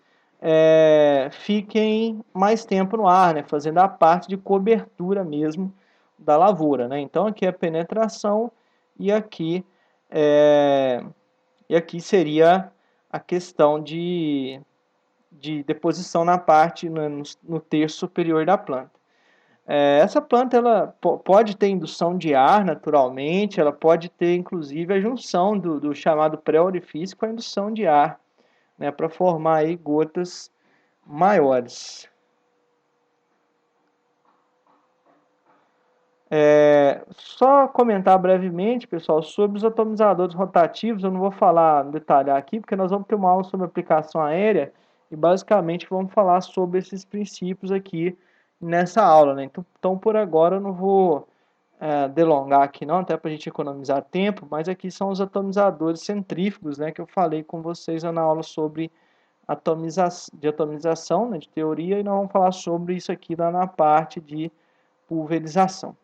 fiquem mais tempo no ar, né? Fazendo a parte de cobertura mesmo da lavoura. Né? Então aqui é a penetração e aqui seria a questão de deposição na parte, no terço superior da planta. Essa planta ela pode ter indução de ar naturalmente, ela pode ter inclusive a junção do chamado pré-orifício com a indução de ar, né, para formar aí gotas maiores. Só comentar brevemente, pessoal, sobre os atomizadores rotativos. Eu não vou falar, detalhar aqui, porque nós vamos ter uma aula sobre aplicação aérea e basicamente vamos falar sobre esses princípios aqui nessa aula, né? Então por agora eu não vou delongar aqui não, até para a gente economizar tempo, mas aqui são os atomizadores centrífugos, né, que eu falei com vocês na aula sobre atomização, né, de teoria, e nós vamos falar sobre isso aqui lá na parte de pulverização.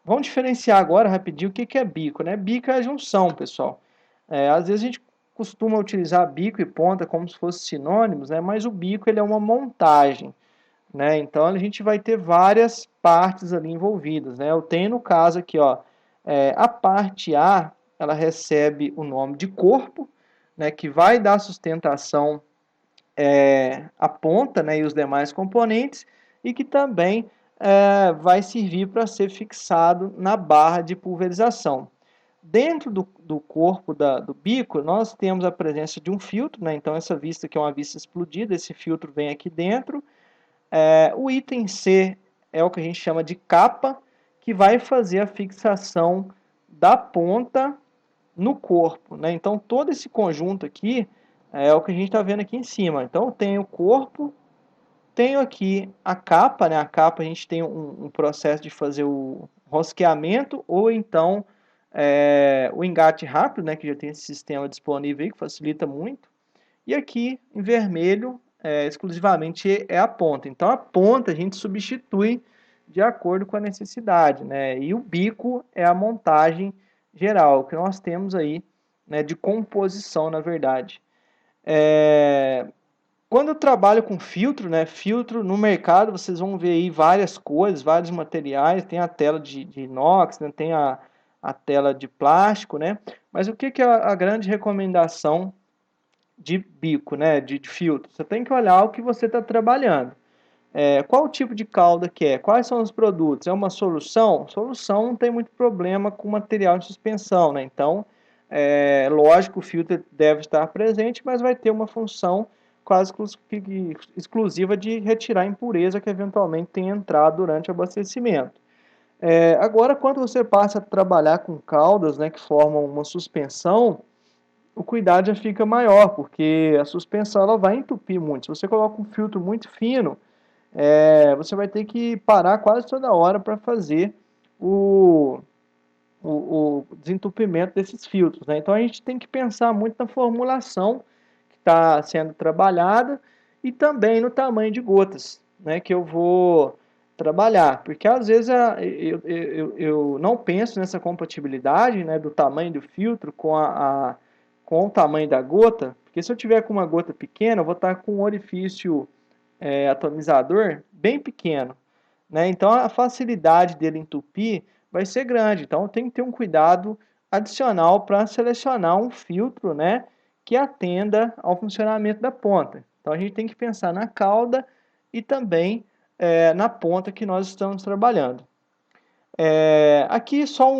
Vamos diferenciar agora rapidinho o que é bico, né? Bico é a junção, pessoal. Às vezes a gente costuma utilizar bico e ponta como se fossem sinônimos, né? Mas o bico ele é uma montagem, né? Então a gente vai ter várias partes ali envolvidas, né? Eu tenho no caso aqui, ó, a parte A, ela recebe o nome de corpo, né? Que vai dar sustentação à ponta, né? E os demais componentes, e que também vai servir para ser fixado na barra de pulverização. Dentro do corpo do bico, nós temos a presença de um filtro, né? Então essa vista aqui é uma vista explodida, esse filtro vem aqui dentro. O item C é o que a gente chama de capa, que vai fazer a fixação da ponta no corpo, né? Então todo esse conjunto aqui é o que a gente está vendo aqui em cima. Então eu tenho o corpo, tenho aqui a capa, né? A capa a gente tem um processo de fazer o rosqueamento ou então o engate rápido, né? Que já tem esse sistema disponível aí que facilita muito. E aqui em vermelho exclusivamente é a ponta. Então a ponta a gente substitui de acordo com a necessidade, né? E o bico é a montagem geral que nós temos aí, né? De composição, na verdade. Quando eu trabalho com filtro, né, filtro no mercado, vocês vão ver aí várias cores, vários materiais, tem a tela de inox, né, tem a tela de plástico, né, mas o que é a grande recomendação de bico, né, de filtro? Você tem que olhar o que você está trabalhando. Qual o tipo de calda que é? Quais são os produtos? É uma solução? Solução não tem muito problema com material de suspensão, né, então, lógico, o filtro deve estar presente, mas vai ter uma função quase exclusiva de retirar a impureza que eventualmente tenha entrado durante o abastecimento. Agora, quando você passa a trabalhar com caudas, né, que formam uma suspensão, o cuidado já fica maior, porque a suspensão ela vai entupir muito. Se você coloca um filtro muito fino, você vai ter que parar quase toda hora para fazer o, o desentupimento desses filtros, né? Então a gente tem que pensar muito na formulação que está sendo trabalhada e também no tamanho de gotas, né, que eu vou trabalhar, porque às vezes eu não penso nessa compatibilidade, né, do tamanho do filtro com o tamanho da gota, porque se eu tiver com uma gota pequena, eu vou estar com um orifício atomizador bem pequeno, né? Então a facilidade dele entupir vai ser grande. Então tem que ter um cuidado adicional para selecionar um filtro, né, que atenda ao funcionamento da ponta. Então a gente tem que pensar na cauda e também na ponta que nós estamos trabalhando. Aqui só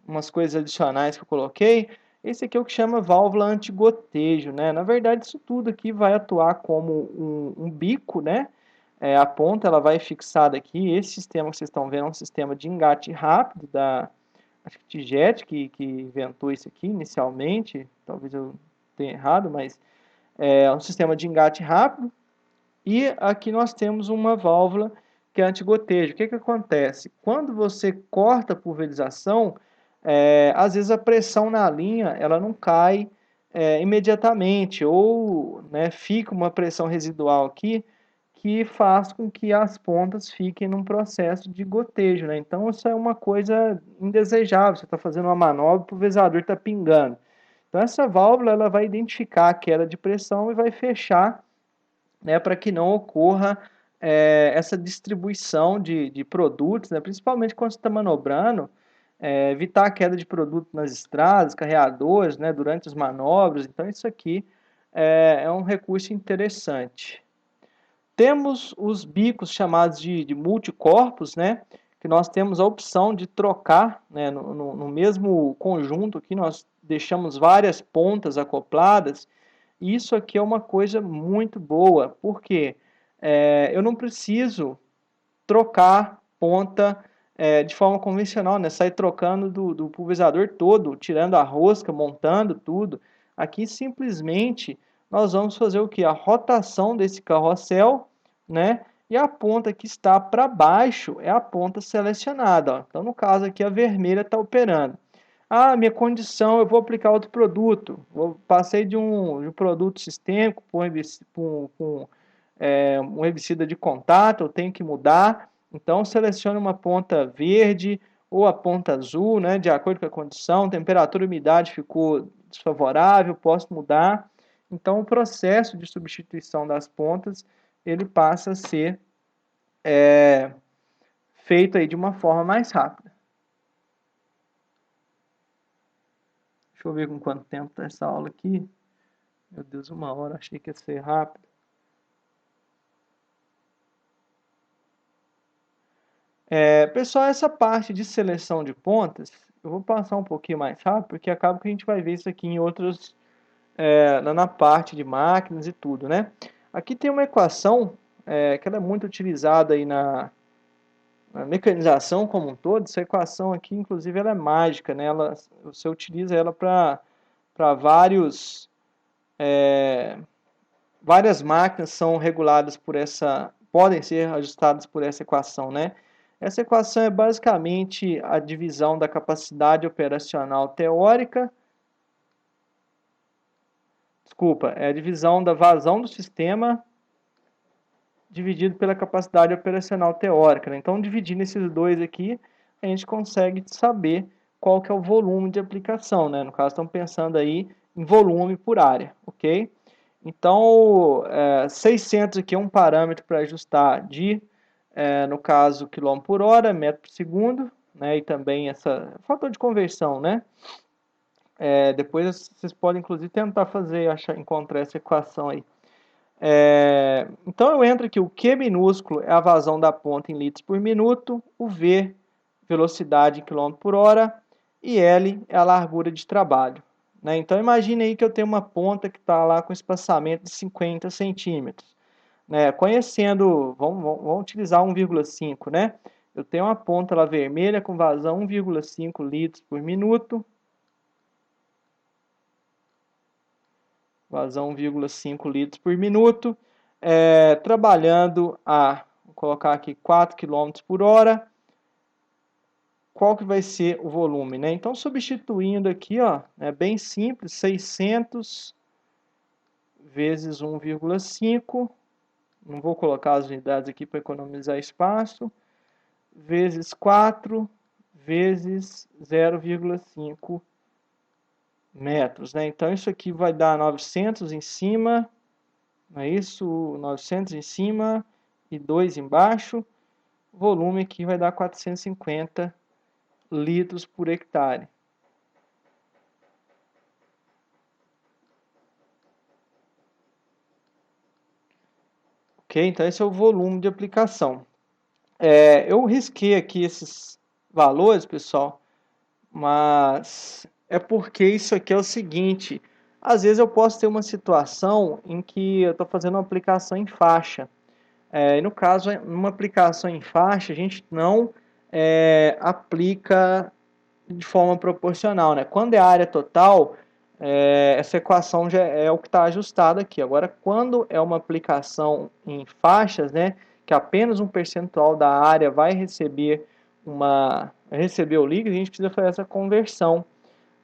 umas coisas adicionais que eu coloquei. Esse aqui é o que chama válvula antigotejo, né? Na verdade, isso tudo aqui vai atuar como um bico, né? A ponta ela vai fixada aqui. Esse sistema que vocês estão vendo é um sistema de engate rápido da acho que Tijet que inventou isso aqui inicialmente. Talvez eu tenha errado, mas é um sistema de engate rápido. E aqui nós temos uma válvula que é antigotejo. O que acontece? Quando você corta a pulverização, às vezes a pressão na linha ela não cai imediatamente, ou né, fica uma pressão residual aqui que faz com que as pontas fiquem num processo de gotejo, né? Então isso é uma coisa indesejável. Você está fazendo uma manobra, o pulverizador está pingando. Então essa válvula ela vai identificar a queda de pressão e vai fechar, né, para que não ocorra essa distribuição de produtos, né, principalmente quando você está manobrando, evitar a queda de produto nas estradas, carreadores, né, durante as manobras. Então isso aqui é um recurso interessante. Temos os bicos chamados de multicorpos, né, que nós temos a opção de trocar, né, no mesmo conjunto aqui nós deixamos várias pontas acopladas. Isso aqui é uma coisa muito boa, porque eu não preciso trocar ponta de forma convencional, né? Sair trocando do pulverizador todo, tirando a rosca, montando tudo. Aqui simplesmente nós vamos fazer o que? A rotação desse carrossel, né? E a ponta que está para baixo é a ponta selecionada. Ó. Então, no caso aqui, a vermelha está operando. Ah, minha condição, eu vou aplicar outro produto. Passei de um produto sistêmico para um herbicida de contato, eu tenho que mudar. Então, selecione uma ponta verde ou a ponta azul, né, de acordo com a condição. Temperatura e umidade ficou desfavorável, posso mudar. Então, o processo de substituição das pontas, ele passa a ser feito aí de uma forma mais rápida. Deixa eu ver com quanto tempo está essa aula aqui. Meu Deus, 1 hora, achei que ia ser rápido. Pessoal, essa parte de seleção de pontas, eu vou passar um pouquinho mais rápido, porque acaba que a gente vai ver isso aqui em outros, na parte de máquinas e tudo, né? Aqui tem uma equação que ela é muito utilizada aí na mecanização como um todo. Essa equação aqui, inclusive, ela é mágica, né? Você utiliza ela para várias máquinas são reguladas por podem ser ajustadas por essa equação, né? Essa equação é basicamente a divisão da capacidade operacional teórica, é a divisão da vazão do sistema dividido pela capacidade operacional teórica, né? Então, dividindo esses dois aqui, a gente consegue saber qual que é o volume de aplicação, né? No caso, estamos pensando aí em volume por área, ok? Então, 600 aqui é um parâmetro para ajustar no caso, quilômetro por hora, metro por segundo, né? E também fator de conversão, né? Depois vocês podem, inclusive, tentar encontrar essa equação aí. Então, eu entro aqui, o Q minúsculo é a vazão da ponta em litros por minuto, o V, velocidade em quilômetro por hora, e L é a largura de trabalho. Né? Então, imagine aí que eu tenho uma ponta que está lá com espaçamento de 50 centímetros. Né? Conhecendo, vamos utilizar 1,5, né? Eu tenho uma ponta lá vermelha com vazão 1,5 litros por minuto. Vazão 1,5 litros por minuto. trabalhando vou colocar aqui 4 km por hora, qual que vai ser o volume, né? Então, substituindo aqui, ó, é bem simples, 600 vezes 1,5, não vou colocar as unidades aqui para economizar espaço, vezes 4, vezes 0,5 metros, né? Então, isso aqui vai dar 900 em cima, não é isso? 900 em cima e 2 embaixo. O volume aqui vai dar 450 litros por hectare. Ok? Então, esse é o volume de aplicação. Eu risquei aqui esses valores, pessoal, mas é porque isso aqui é o seguinte: às vezes eu posso ter uma situação em que eu estou fazendo uma aplicação em faixa. E no caso, numa aplicação em faixa, a gente não aplica de forma proporcional, né? Quando é área total, essa equação já é o que está ajustado aqui. Agora, quando é uma aplicação em faixas, né, que apenas um percentual da área vai receber o líquido, a gente precisa fazer essa conversão,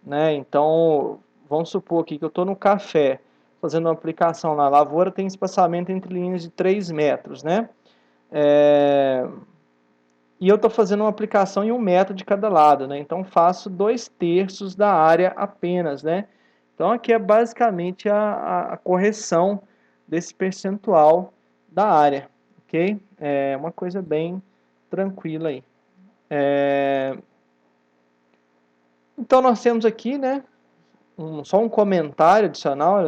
né? Então, vamos supor aqui que eu estou no café, fazendo uma aplicação na lavoura, tem espaçamento entre linhas de 3 metros, né? E eu estou fazendo uma aplicação em 1 metro de cada lado, né? Então, faço 2/3 da área apenas, né? Então, aqui é basicamente a correção desse percentual da área, ok? É uma coisa bem tranquila aí. Então, nós temos aqui, né, só um comentário adicional,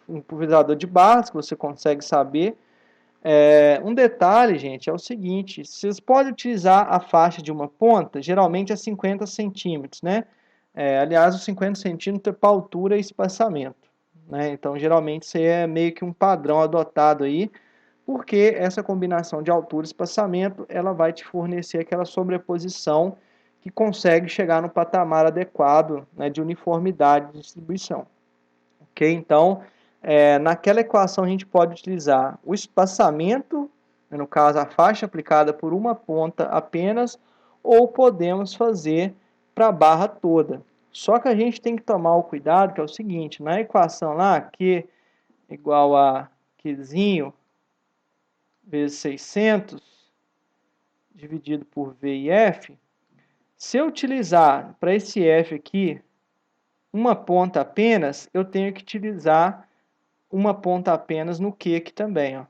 um pulverizador de barras, que você consegue saber. Um detalhe, gente, é o seguinte: vocês podem utilizar a faixa de uma ponta, geralmente é 50 centímetros, né? Aliás, os 50 centímetros é para altura e espaçamento, né? Então, geralmente, isso é meio que um padrão adotado aí, porque essa combinação de altura e espaçamento, ela vai te fornecer aquela sobreposição que consegue chegar no patamar adequado, né, de uniformidade de distribuição. Ok? Então, naquela equação a gente pode utilizar o espaçamento, né, no caso a faixa aplicada por uma ponta apenas, ou podemos fazer para a barra toda. Só que a gente tem que tomar o cuidado, que é o seguinte: na equação lá, Q igual a Qzinho vezes 600 dividido por V e F, se eu utilizar para esse F aqui uma ponta apenas, eu tenho que utilizar uma ponta apenas no Q aqui também, ó.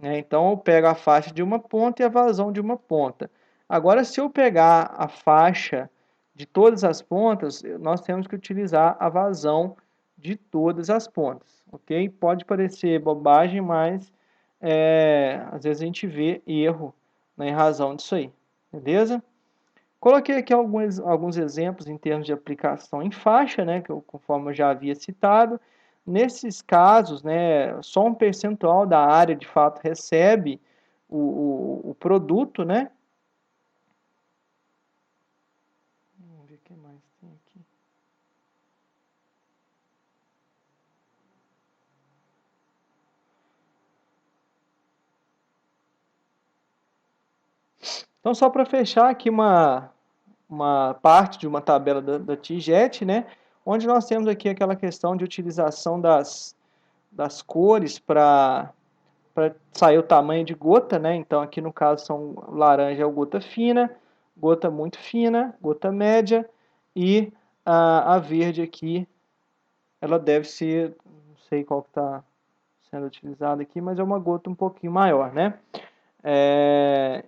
Então, eu pego a faixa de uma ponta e a vazão de uma ponta. Agora, se eu pegar a faixa de todas as pontas, nós temos que utilizar a vazão de todas as pontas, ok? Pode parecer bobagem, mas às vezes a gente vê erro, né, em razão disso aí, beleza? Coloquei aqui alguns exemplos em termos de aplicação em faixa, né, conforme eu já havia citado. Nesses casos, né, só um percentual da área de fato recebe o produto, né? Vamos ver o que mais tem aqui. Então, só para fechar aqui uma parte de uma tabela da TIGET, né, onde nós temos aqui aquela questão de utilização das cores para sair o tamanho de gota, né? Então, aqui no caso são laranja é o gota fina, gota muito fina, gota média, e a verde aqui, ela deve ser, não sei qual que está sendo utilizada aqui, mas é uma gota um pouquinho maior, né?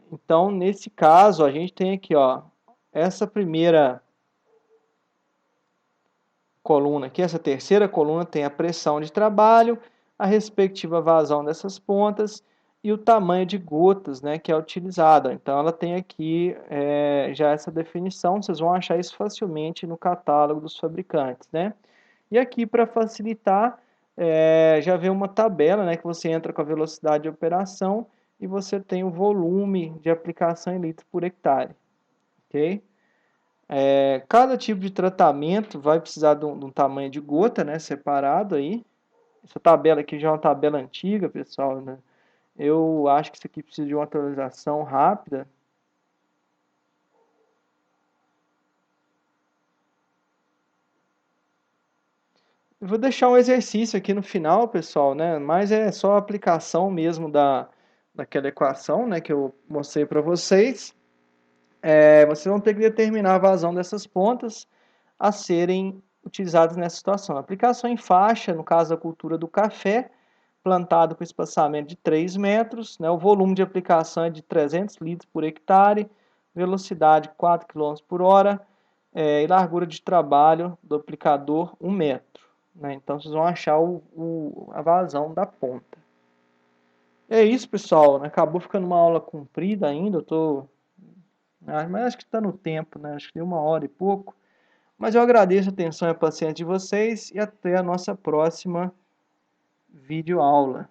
Então, nesse caso, a gente tem aqui, ó, essa primeira coluna aqui, essa terceira coluna tem a pressão de trabalho, a respectiva vazão dessas pontas e o tamanho de gotas, né, que é utilizado. Então, ela tem aqui já essa definição, vocês vão achar isso facilmente no catálogo dos fabricantes, né? E aqui, para facilitar, já vem uma tabela, né, que você entra com a velocidade de operação e você tem o volume de aplicação em litros por hectare, ok? Cada tipo de tratamento vai precisar de um tamanho de gota, né, separado aí. Essa tabela aqui já é uma tabela antiga, pessoal, né? Eu acho que isso aqui precisa de uma atualização rápida. Eu vou deixar um exercício aqui no final, pessoal, né? Mas é só a aplicação mesmo daquela equação, né, que eu mostrei para vocês. Vocês vão ter que determinar a vazão dessas pontas a serem utilizadas nessa situação. Aplicação em faixa, no caso da cultura do café, plantado com espaçamento de 3 metros, né? O volume de aplicação é de 300 litros por hectare, velocidade 4 km por hora, e largura de trabalho do aplicador 1 metro. Né? Então vocês vão achar a vazão da ponta. É isso, pessoal. Né? Acabou ficando uma aula comprida ainda. Mas acho que está no tempo, né? Acho que deu 1 hora e pouco. Mas eu agradeço a atenção e a paciência de vocês e até a nossa próxima videoaula.